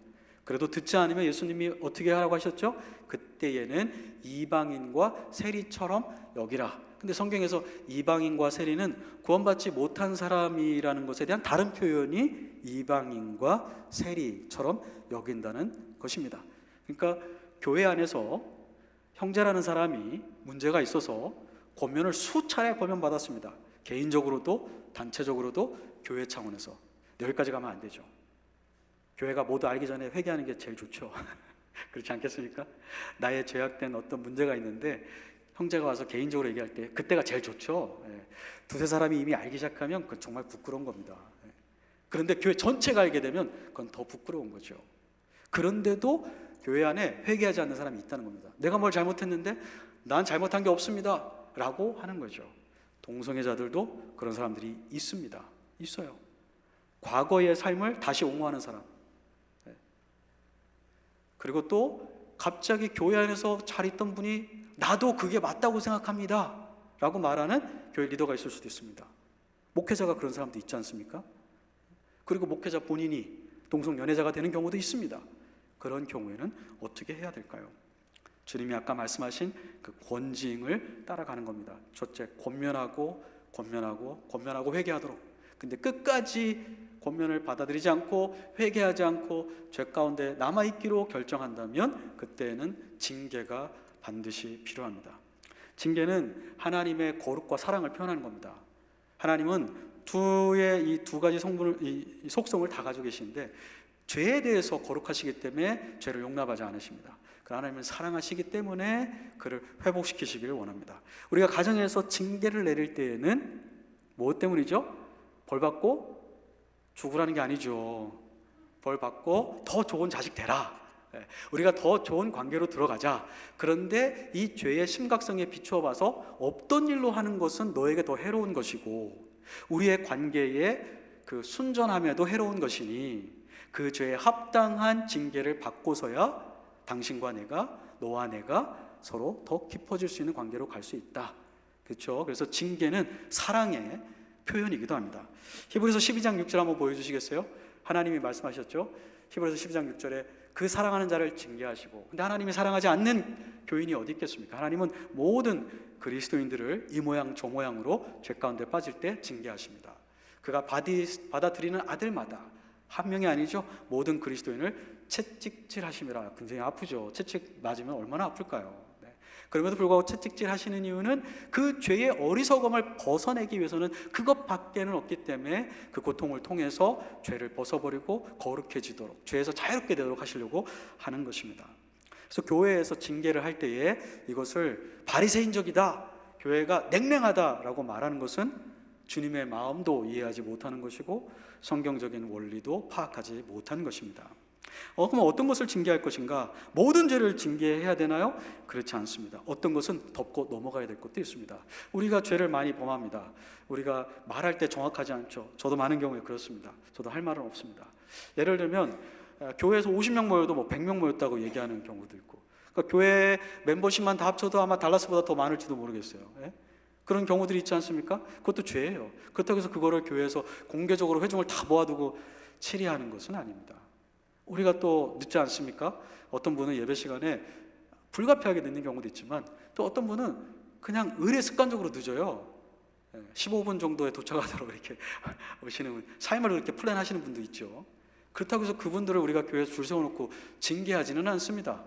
그래도 듣지 않으면 예수님이 어떻게 하라고 하셨죠? 그때에는 이방인과 세리처럼 여기라. 근데 성경에서 이방인과 세리는 구원받지 못한 사람이라는 것에 대한 다른 표현이 이방인과 세리처럼 여긴다는 것입니다. 그러니까 교회 안에서 형제라는 사람이 문제가 있어서 권면을 수차례 권면받았습니다. 개인적으로도 단체적으로도 교회 차원에서. 여기까지 가면 안 되죠. 교회가 모두 알기 전에 회개하는 게 제일 좋죠. 그렇지 않겠습니까? 나의 죄악된 어떤 문제가 있는데 형제가 와서 개인적으로 얘기할 때 그때가 제일 좋죠. 두세 사람이 이미 알기 시작하면 그건 정말 부끄러운 겁니다. 그런데 교회 전체가 알게 되면 그건 더 부끄러운 거죠. 그런데도 교회 안에 회개하지 않는 사람이 있다는 겁니다. 내가 뭘 잘못했는데 난 잘못한 게 없습니다 라고 하는 거죠. 동성애자들도 그런 사람들이 있습니다. 있어요. 과거의 삶을 다시 옹호하는 사람. 그리고 또 갑자기 교회 안에서 잘 있던 분이 나도 그게 맞다고 생각합니다 라고 말하는 교회 리더가 있을 수도 있습니다. 목회자가 그런 사람도 있지 않습니까? 그리고 목회자 본인이 동성연애자가 되는 경우도 있습니다. 그런 경우에는 어떻게 해야 될까요? 주님이 아까 말씀하신 그 권징을 따라가는 겁니다. 첫째, 권면하고 회개하도록. 근데 끝까지 권면을 받아들이지 않고 회개하지 않고 죄 가운데 남아있기로 결정한다면 그때는 징계가 반드시 필요합니다. 징계는 하나님의 거룩과 사랑을 표현하는 겁니다. 하나님은 이 두 가지 성분을, 이 속성을 다 가지고 계시는데 죄에 대해서 거룩하시기 때문에 죄를 용납하지 않으십니다. 하나님은 사랑하시기 때문에 그를 회복시키시기를 원합니다. 우리가 가정에서 징계를 내릴 때에는 무엇 때문이죠? 벌 받고 죽으라는 게 아니죠. 벌 받고 더 좋은 자식 되라. 우리가 더 좋은 관계로 들어가자. 그런데 이 죄의 심각성에 비추어 봐서 없던 일로 하는 것은 너에게 더 해로운 것이고 우리의 관계에 그 순전함에도 해로운 것이니 그 죄에 합당한 징계를 받고서야 당신과 내가, 너와 내가 서로 더 깊어질 수 있는 관계로 갈 수 있다. 그렇죠? 그래서 징계는 사랑의 표현이기도 합니다. 히브리서 12장 6절 한번 보여주시겠어요? 하나님이 말씀하셨죠. 히브리서 12장 6절에 그 사랑하는 자를 징계하시고, 근데 하나님이 사랑하지 않는 교인이 어디 있겠습니까? 하나님은 모든 그리스도인들을 이 모양 저 모양으로 죄 가운데 빠질 때 징계하십니다. 그가 받아들이는 아들마다 한 명이 아니죠. 모든 그리스도인을 채찍질 하심이라. 굉장히 아프죠. 채찍 맞으면 얼마나 아플까요? 그럼에도 불구하고 채찍질 하시는 이유는 그 죄의 어리석음을 벗어내기 위해서는 그것밖에는 없기 때문에 그 고통을 통해서 죄를 벗어버리고 거룩해지도록, 죄에서 자유롭게 되도록 하시려고 하는 것입니다. 그래서 교회에서 징계를 할 때에 이것을 바리새인적이다, 교회가 냉랭하다라고 말하는 것은 주님의 마음도 이해하지 못하는 것이고 성경적인 원리도 파악하지 못한 것입니다. 그럼 어떤 것을 징계할 것인가? 모든 죄를 징계해야 되나요? 그렇지 않습니다. 어떤 것은 덮고 넘어가야 될 것도 있습니다. 우리가 죄를 많이 범합니다. 우리가 말할 때 정확하지 않죠. 저도 많은 경우에 그렇습니다. 저도 할 말은 없습니다. 예를 들면 교회에서 50명 모여도 100명 모였다고 얘기하는 경우도 있고, 그러니까 교회 멤버십만 다 합쳐도 아마 달라스보다 더 많을지도 모르겠어요. 그런 경우들이 있지 않습니까? 그것도 죄예요. 그렇다고 해서 그거를 교회에서 공개적으로 회중을 다 모아두고 치리하는 것은 아닙니다. 우리가 또 늦지 않습니까? 어떤 분은 예배 시간에 불가피하게 늦는 경우도 있지만 또 어떤 분은 그냥 의례 습관적으로 늦어요. 15분 정도에 도착하도록 이렇게 오시는, 삶을 그렇게 플랜하시는 분도 있죠. 그렇다고 해서 그분들을 우리가 교회에서 줄 세워놓고 징계하지는 않습니다.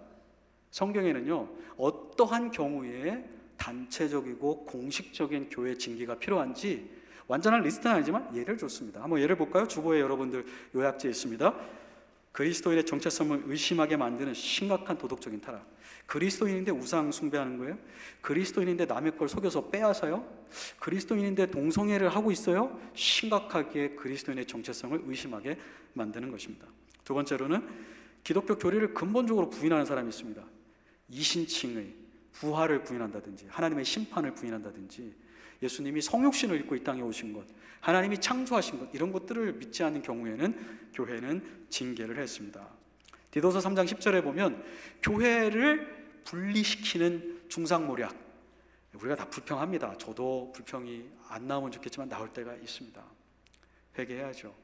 성경에는요, 어떠한 경우에 단체적이고 공식적인 교회 징계가 필요한지 완전한 리스트는 아니지만 예를 줬습니다. 한번 예를 볼까요? 주보에 여러분들 요약지에 있습니다. 그리스도인의 정체성을 의심하게 만드는 심각한 도덕적인 타락. 그리스도인인데 우상 숭배하는 거예요? 그리스도인인데 남의 걸 속여서 빼앗아요? 그리스도인인데 동성애를 하고 있어요? 심각하게 그리스도인의 정체성을 의심하게 만드는 것입니다. 두 번째로는 기독교 교리를 근본적으로 부인하는 사람이 있습니다. 이신칭의 부활을 부인한다든지 하나님의 심판을 부인한다든지 예수님이 성육신을 입고 이 땅에 오신 것, 하나님이 창조하신 것, 이런 것들을 믿지 않는 경우에는 교회는 징계를 했습니다. 디도서 3장 10절에 보면 교회를 분리시키는 중상모략, 우리가 다 불평합니다. 저도 불평이 안 나오면 좋겠지만 나올 때가 있습니다. 회개해야죠.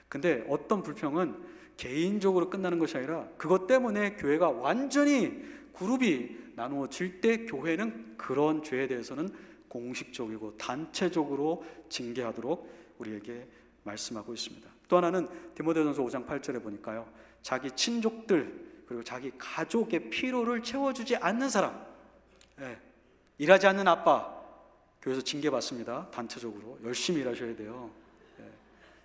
근데 어떤 불평은 개인적으로 끝나는 것이 아니라 그것 때문에 교회가 완전히 그룹이 나누어질 때 교회는 그런 죄에 대해서는 공식적이고 단체적으로 징계하도록 우리에게 말씀하고 있습니다. 또 하나는 디모데전서 5장 8절에 보니까요, 자기 친족들 그리고 자기 가족의 필요를 채워주지 않는 사람, 일하지 않는 아빠, 교회에서 징계받습니다. 단체적으로 열심히 일하셔야 돼요.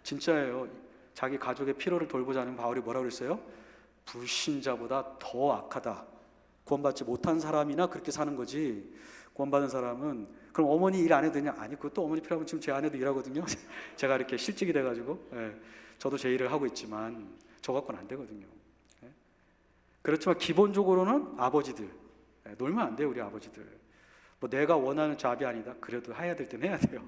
진짜예요. 자기 가족의 필요를 돌보지 않으면 바울이 뭐라고 그랬어요? 불신자보다 더 악하다. 구원받지 못한 사람이나 그렇게 사는 거지, 구원받은 사람은 그럼 어머니 일 안 해도 되냐? 아니, 그것도 어머니 필요하면 지금 제 아내도 일하거든요. 제가 이렇게 실직이 돼가지고 저도 제 일을 하고 있지만 저 갖고는 안 되거든요. 그렇지만 기본적으로는 아버지들 놀면 안 돼요. 우리 아버지들 뭐 내가 원하는 잡이 아니다, 그래도 해야 될 땐 해야 돼요.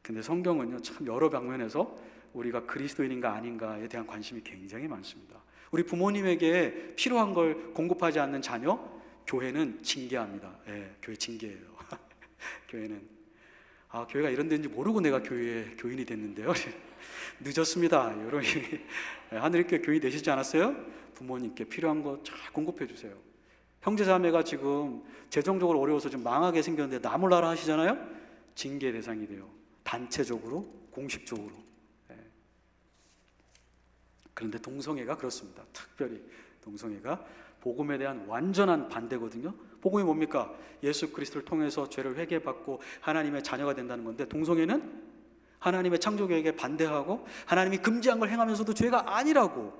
근데 성경은요, 참 여러 방면에서 우리가 그리스도인인가 아닌가에 대한 관심이 굉장히 많습니다. 우리 부모님에게 필요한 걸 공급하지 않는 자녀, 교회는 징계합니다. 교회 징계예요. 교회는 교회가 이런 데인지 모르고 내가 교회에 교인이 됐는데요. 늦었습니다. 여러분, 하늘교회 교인 되시지 않았어요? 부모님께 필요한 거 잘 공급해 주세요. 형제자매가 지금 재정적으로 어려워서 좀 망하게 생겼는데 나 몰라라 하시잖아요? 징계 대상이 돼요. 단체적으로, 공식적으로. 그런데 동성애가 그렇습니다. 특별히 동성애가 복음에 대한 완전한 반대거든요. 복음이 뭡니까? 예수 그리스도를 통해서 죄를 회개받고 하나님의 자녀가 된다는 건데, 동성애는 하나님의 창조계획에 반대하고 하나님이 금지한 걸 행하면서도 죄가 아니라고,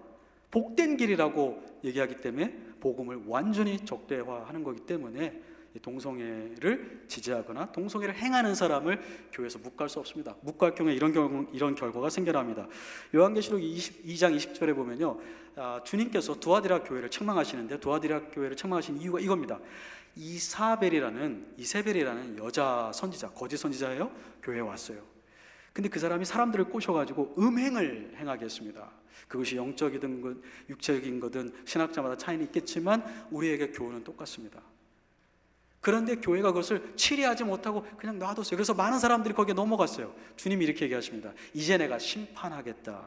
복된 길이라고 얘기하기 때문에 복음을 완전히 적대화하는 거기 때문에 동성애를 지지하거나 동성애를 행하는 사람을 교회에서 묵과할 수 없습니다. 묵과할 경우에 이런 결과가 생겨납니다. 요한계시록 22장 20절에 보면요, 주님께서 두아디라 교회를 책망하시는데, 두아디라 교회를 책망하신 이유가 이겁니다. 이세벨이라는 여자 선지자, 거짓 선지자예요. 교회에 왔어요. 근데 그 사람이 사람들을 꼬셔가지고 음행을 행하게 했습니다. 그것이 영적이든 육체적인 거든 신학자마다 차이는 있겠지만 우리에게 교훈은 똑같습니다. 그런데 교회가 그것을 치리하지 못하고 그냥 놔뒀어요. 그래서 많은 사람들이 거기에 넘어갔어요. 주님이 이렇게 얘기하십니다. 이제 내가 심판하겠다.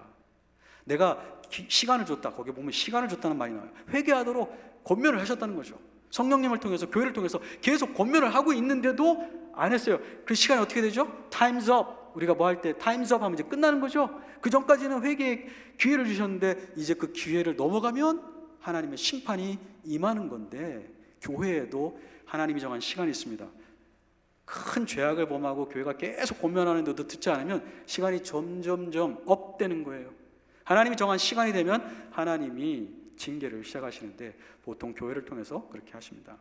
내가 시간을 줬다. 거기 보면 시간을 줬다는 말이 나와요. 회개하도록 권면을 하셨다는 거죠. 성령님을 통해서, 교회를 통해서 계속 권면을 하고 있는데도 안 했어요. 그 시간이 어떻게 되죠? Time's up. 우리가 뭐 할 때 Time's up 하면 이제 끝나는 거죠. 그 전까지는 회개의 기회를 주셨는데 이제 그 기회를 넘어가면 하나님의 심판이 임하는 건데, 교회에도 하나님이 정한 시간이 있습니다. 큰 죄악을 범하고 교회가 계속 권면하는데도 듣지 않으면 시간이 점점점 업되는 거예요. 하나님이 정한 시간이 되면 하나님이 징계를 시작하시는데 보통 교회를 통해서 그렇게 하십니다.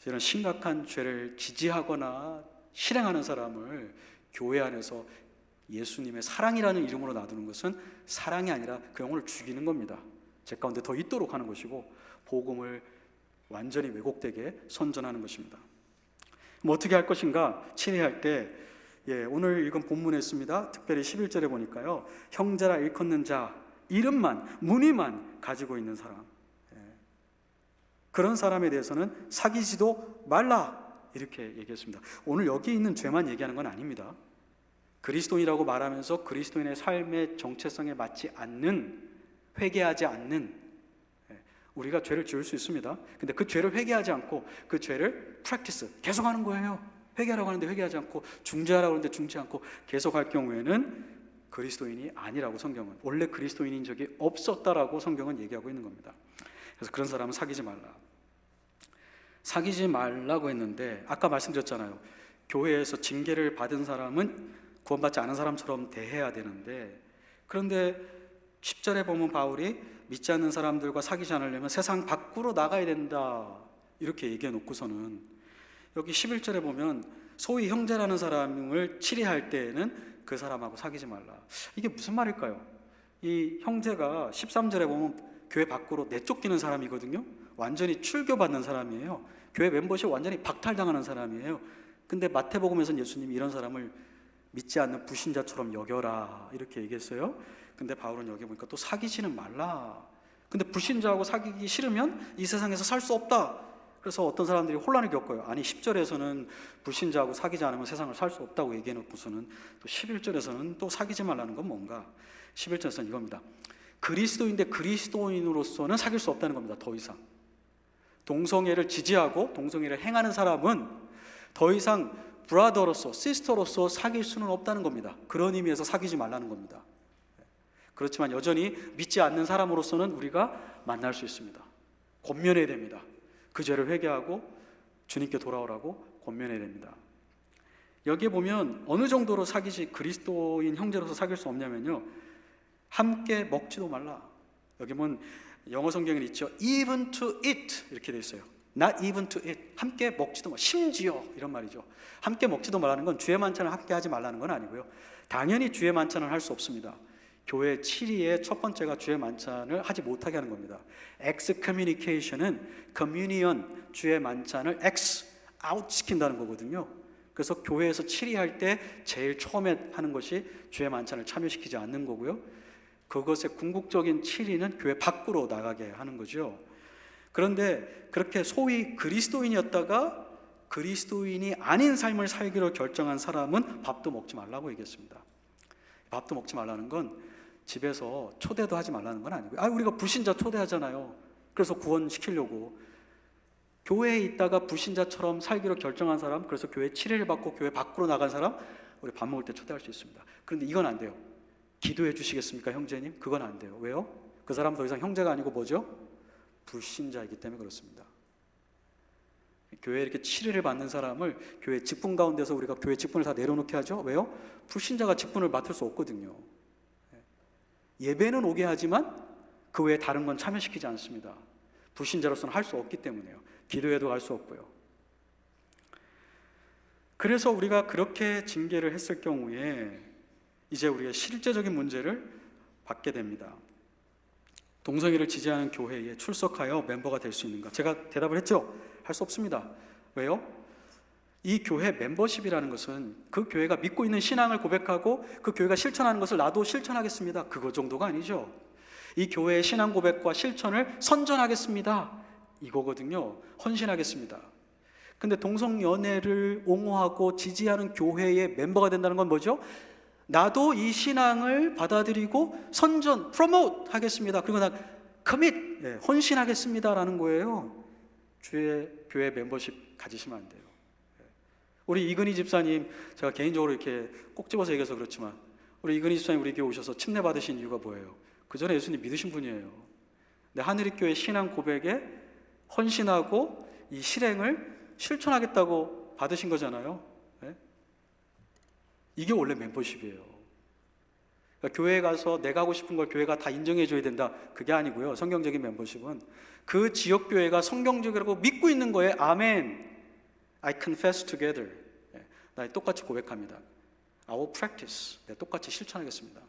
이런 심각한 죄를 지지하거나 실행하는 사람을 교회 안에서 예수님의 사랑이라는 이름으로 놔두는 것은 사랑이 아니라 그 영혼을 죽이는 겁니다. 제 가운데 더 있도록 하는 것이고 복음을 완전히 왜곡되게 선전하는 것입니다. 뭐 어떻게 할 것인가? 친회할 때 오늘 읽은 본문에 있습니다. 특별히 11절에 보니까요, 형제라 일컫는 자, 이름만, 무늬만 가지고 있는 사람, 그런 사람에 대해서는 사귀지도 말라, 이렇게 얘기했습니다. 오늘 여기 있는 죄만 얘기하는 건 아닙니다. 그리스도인이라고 말하면서 그리스도인의 삶의 정체성에 맞지 않는, 회개하지 않는, 우리가 죄를 지을 수 있습니다. 근데 그 죄를 회개하지 않고 그 죄를 계속하는 거예요. 회개하라고 하는데 회개하지 않고, 중재하라고 하는데 중재 않고 계속 할 경우에는 그리스도인이 아니라고 성경은, 원래 그리스도인인 적이 없었다라고 성경은 얘기하고 있는 겁니다. 그래서 그런 사람은 사귀지 말라. 사귀지 말라고 했는데 아까 말씀드렸잖아요. 교회에서 징계를 받은 사람은 구원받지 않은 사람처럼 대해야 되는데, 그런데 10절에 보면 바울이 믿지 않는 사람들과 사귀지 않으려면 세상 밖으로 나가야 된다 이렇게 얘기해 놓고서는, 여기 11절에 보면 소위 형제라는 사람을 치리할 때에는 그 사람하고 사귀지 말라. 이게 무슨 말일까요? 이 형제가 13절에 보면 교회 밖으로 내쫓기는 사람이거든요. 완전히 출교받는 사람이에요. 교회 멤버십 완전히 박탈당하는 사람이에요. 근데 마태복음에서는 예수님이 이런 사람을 믿지 않는 불신자처럼 여겨라 이렇게 얘기했어요. 근데 바울은 여기 보니까 또 사귀지는 말라. 근데 불신자하고 사귀기 싫으면 이 세상에서 살 수 없다. 그래서 어떤 사람들이 혼란을 겪어요. 아니 10절에서는 불신자하고 사귀지 않으면 세상을 살 수 없다고 얘기해 놓고서는 또 11절에서는 또 사귀지 말라는 건 뭔가? 11절에서는 이겁니다. 그리스도인데 그리스도인으로서는 사귈 수 없다는 겁니다. 더 이상 동성애를 지지하고 동성애를 행하는 사람은 더 이상 브라더로서 시스터로서 사귈 수는 없다는 겁니다. 그런 의미에서 사귀지 말라는 겁니다. 그렇지만 여전히 믿지 않는 사람으로서는 우리가 만날 수 있습니다. 권면해야 됩니다. 그 죄를 회개하고 주님께 돌아오라고 권면해야 됩니다. 여기에 보면 어느 정도로 사귀지, 그리스도인 형제로서 사귈 수 없냐면요, 함께 먹지도 말라. 여기 보면 영어 성경에 있죠. even to eat 이렇게 돼 있어요. not even to eat. 함께 먹지도 말, 심지어 이런 말이죠. 함께 먹지도 말라는 건 주의 만찬을 함께 하지 말라는 건 아니고요. 당연히 주의 만찬을 할 수 없습니다. 교회 7위의 첫 번째가 주의 만찬을 하지 못하게 하는 겁니다. excommunication은 communion, 주의 만찬을 out 시킨다는 거거든요. 그래서 교회에서 7위 할 때 제일 처음에 하는 것이 주의 만찬을 참여시키지 않는 거고요. 그것의 궁극적인 7위는 교회 밖으로 나가게 하는 거죠. 그런데 그렇게 소위 그리스도인이었다가 그리스도인이 아닌 삶을 살기로 결정한 사람은 밥도 먹지 말라고 얘기했습니다. 밥도 먹지 말라는 건 집에서 초대도 하지 말라는 건 아니고요. 우리가 불신자 초대하잖아요. 그래서 구원시키려고. 교회에 있다가 불신자처럼 살기로 결정한 사람, 그래서 교회 7회를 받고 교회 밖으로 나간 사람, 우리 밥 먹을 때 초대할 수 있습니다. 그런데 이건 안 돼요. 기도해 주시겠습니까, 형제님? 그건 안 돼요. 왜요? 그 사람 더 이상 형제가 아니고 뭐죠? 불신자이기 때문에 그렇습니다. 교회에 이렇게 7회를 받는 사람을 교회 직분 가운데서 우리가 교회 직분을 다 내려놓게 하죠. 왜요? 불신자가 직분을 맡을 수 없거든요. 예배는 오게 하지만 그 외에 다른 건 참여시키지 않습니다. 불신자로서는 할 수 없기 때문에요. 기도회도 할 수 없고요. 그래서 우리가 그렇게 징계를 했을 경우에 이제 우리가 실제적인 문제를 받게 됩니다. 동성애를 지지하는 교회에 출석하여 멤버가 될 수 있는가? 제가 대답을 했죠. 할 수 없습니다. 왜요? 이 교회 멤버십이라는 것은 그 교회가 믿고 있는 신앙을 고백하고 그 교회가 실천하는 것을 나도 실천하겠습니다. 그거 정도가 아니죠. 이 교회의 신앙 고백과 실천을 선전하겠습니다. 이거거든요. 헌신하겠습니다. 근데 동성연애를 옹호하고 지지하는 교회의 멤버가 된다는 건 뭐죠? 나도 이 신앙을 받아들이고 선전, 프로모트 하겠습니다. 그리고 나 commit, 헌신하겠습니다라는 거예요. 주의 교회 멤버십 가지시면 안 돼요. 우리 이근희 집사님, 제가 개인적으로 이렇게 꼭 집어서 얘기해서 그렇지만 우리 이근희 집사님 우리 교회 오셔서 침례 받으신 이유가 뭐예요? 그 전에 예수님 믿으신 분이에요. 근데 하늘의교회 신앙 고백에 헌신하고 이 실행을 실천하겠다고 받으신 거잖아요. 네? 이게 원래 멤버십이에요. 그러니까 교회에 가서 내가 하고 싶은 걸 교회가 다 인정해 줘야 된다, 그게 아니고요. 성경적인 멤버십은 그 지역교회가 성경적이라고 믿고 있는 거에 아멘, I confess together, 나 똑같이 고백합니다. I will practice, 내 똑같이 실천하겠습니다.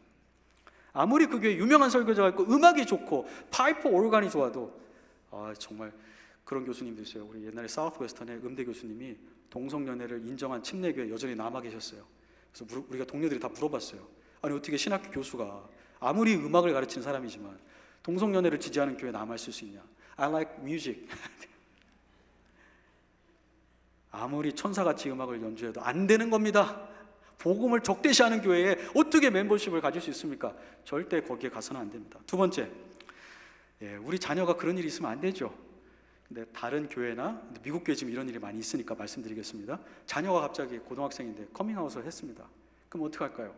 아무리 그 교회 유명한 설교자가 있고 음악이 좋고 파이프 오르간이 좋아도 정말 그런 교수님도 있어요. 우리 옛날에 사우스웨스턴의 음대 교수님이 동성연애를 인정한 침례교회 여전히 남아 계셨어요. 그래서 우리가 동료들이 다 물어봤어요. 아니 어떻게 신학교 교수가 아무리 음악을 가르치는 사람이지만 동성연애를 지지하는 교회에 남아있을 수 있냐. I like music. 아무리 천사같이 음악을 연주해도 안 되는 겁니다. 복음을 적대시하는 교회에 어떻게 멤버십을 가질 수 있습니까? 절대 거기에 가서는 안 됩니다. 두 번째, 우리 자녀가 그런 일이 있으면 안 되죠. 근데 다른 교회나 미국 교회 지금 이런 일이 많이 있으니까 말씀드리겠습니다. 자녀가 갑자기 고등학생인데 커밍아웃을 했습니다. 그럼 어떻게 할까요?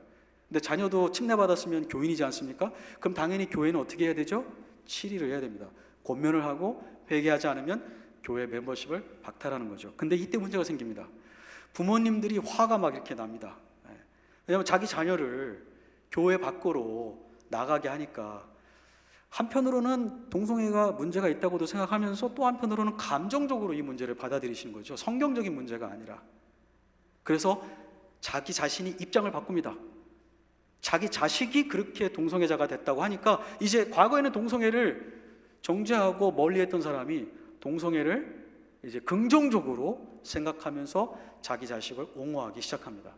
근데 자녀도 침례받았으면 교인이지 않습니까? 그럼 당연히 교회는 어떻게 해야 되죠? 치리를 해야 됩니다. 권면을 하고 회개하지 않으면 교회 멤버십을 박탈하는 거죠. 근데 이때 문제가 생깁니다. 부모님들이 화가 막 이렇게 납니다. 왜냐하면 자기 자녀를 교회 밖으로 나가게 하니까 한편으로는 동성애가 문제가 있다고도 생각하면서 또 한편으로는 감정적으로 이 문제를 받아들이시는 거죠. 성경적인 문제가 아니라. 그래서 자기 자신이 입장을 바꿉니다. 자기 자식이 그렇게 동성애자가 됐다고 하니까 이제 과거에는 동성애를 정죄하고 멀리했던 사람이 동성애를 이제 긍정적으로 생각하면서 자기 자식을 옹호하기 시작합니다.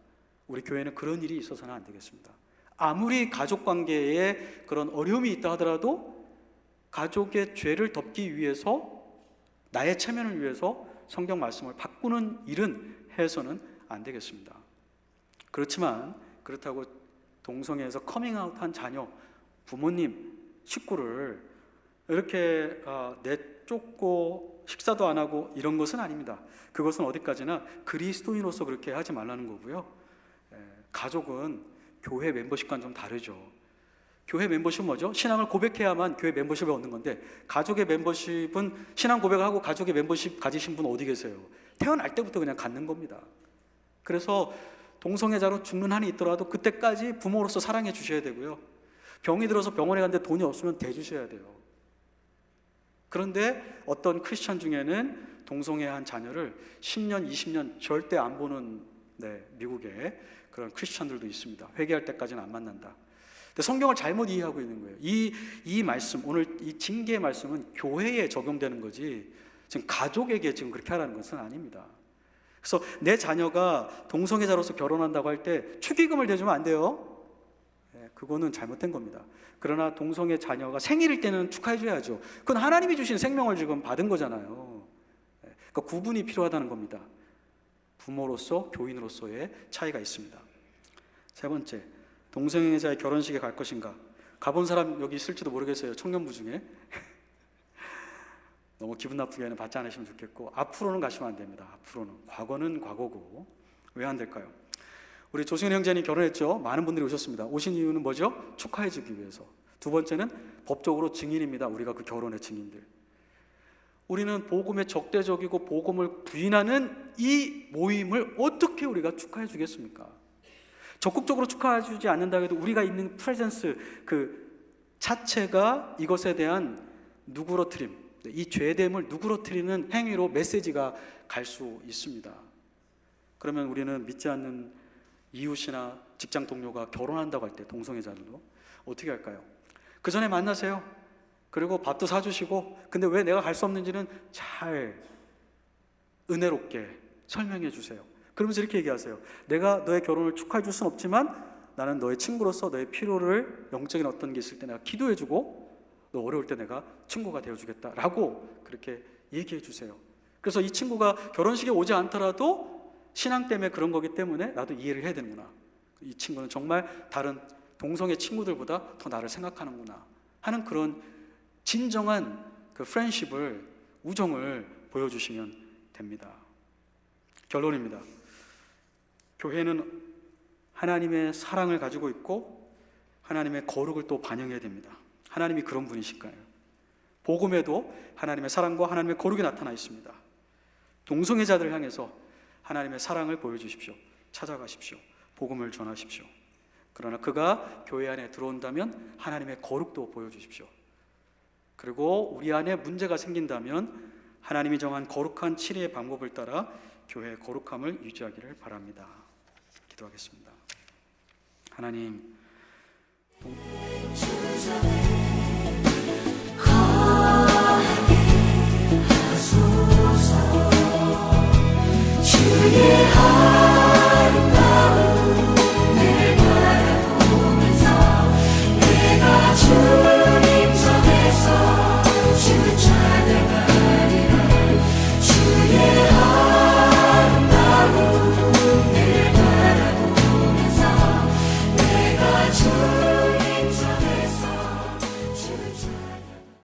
우리 교회는 그런 일이 있어서는 안 되겠습니다. 아무리 가족 관계에 그런 어려움이 있다 하더라도 가족의 죄를 덮기 위해서, 나의 체면을 위해서 성경 말씀을 바꾸는 일은 해서는 안 되겠습니다. 그렇지만 그렇다고 동성애에서 커밍아웃한 자녀, 부모님, 식구를 이렇게 내쫓고 식사도 안 하고 이런 것은 아닙니다. 그것은 어디까지나 그리스도인으로서 그렇게 하지 말라는 거고요. 가족은 교회 멤버십과는 좀 다르죠. 교회 멤버십은 뭐죠? 신앙을 고백해야만 교회 멤버십을 얻는 건데, 가족의 멤버십은 신앙 고백하고 가족의 멤버십 가지신 분 어디 계세요? 태어날 때부터 그냥 갖는 겁니다. 그래서 동성애자로 죽는 한이 있더라도 그때까지 부모로서 사랑해 주셔야 되고요. 병이 들어서 병원에 갔는데 돈이 없으면 대주셔야 돼요. 그런데 어떤 크리스천 중에는 동성애한 자녀를 10년, 20년 절대 안 보는 미국의 그런 크리스천들도 있습니다. 회개할 때까지는 안 만난다. 근데 성경을 잘못 이해하고 있는 거예요. 이 말씀, 오늘 이 징계의 말씀은 교회에 적용되는 거지 지금 가족에게 지금 그렇게 하라는 것은 아닙니다. 그래서 내 자녀가 동성애자로서 결혼한다고 할 때 축의금을 대주면 안 돼요. 그거는 잘못된 겁니다. 그러나 동성애 자녀가 생일일 때는 축하해 줘야죠. 그건 하나님이 주신 생명을 지금 받은 거잖아요. 그러니까 구분이 필요하다는 겁니다. 부모로서 교인으로서의 차이가 있습니다. 세 번째, 동성애자의 결혼식에 갈 것인가? 가본 사람 여기 있을지도 모르겠어요. 청년부 중에. 너무 기분 나쁘게는 받지 않으시면 좋겠고, 앞으로는 가시면 안 됩니다. 앞으로는. 과거는 과거고. 왜 안 될까요? 우리 조승현 형제님 결혼했죠. 많은 분들이 오셨습니다. 오신 이유는 뭐죠? 축하해 주기 위해서. 두 번째는 법적으로 증인입니다. 우리가 그 결혼의 증인들. 우리는 복음에 적대적이고 복음을 부인하는 이 모임을 어떻게 우리가 축하해 주겠습니까? 적극적으로 축하해 주지 않는다 해도 우리가 있는 프레젠스 그 자체가 이것에 대한 누그러뜨림, 이 죄됨을 누그러뜨리는 행위로 메시지가 갈 수 있습니다. 그러면 우리는 믿지 않는 이웃이나 직장 동료가 결혼한다고 할 때 동성애자들도 어떻게 할까요? 그 전에 만나세요. 그리고 밥도 사주시고, 근데 왜 내가 갈 수 없는지는 잘 은혜롭게 설명해 주세요. 그러면서 이렇게 얘기하세요. 내가 너의 결혼을 축하해 줄 수는 없지만 나는 너의 친구로서 너의 필요를, 영적인 어떤 게 있을 때 내가 기도해 주고 너 어려울 때 내가 친구가 되어주겠다 라고 그렇게 얘기해 주세요. 그래서 이 친구가 결혼식에 오지 않더라도 신앙 때문에 그런 거기 때문에 나도 이해를 해야 되는구나. 이 친구는 정말 다른 동성애 친구들보다 더 나를 생각하는구나 하는 그런 진정한 그 프렌십을, 우정을 보여주시면 됩니다. 결론입니다. 교회는 하나님의 사랑을 가지고 있고 하나님의 거룩을 또 반영해야 됩니다. 하나님이 그런 분이실까요? 복음에도 하나님의 사랑과 하나님의 거룩이 나타나 있습니다. 동성애자들을 향해서 하나님의 사랑을 보여주십시오. 찾아가십시오. 복음을 전하십시오. 그러나 그가 교회 안에 들어온다면 하나님의 거룩도 보여주십시오. 그리고 우리 안에 문제가 생긴다면 하나님이 정한 거룩한 치리의 방법을 따라 교회의 거룩함을 유지하기를 바랍니다. 기도하겠습니다. 하나님,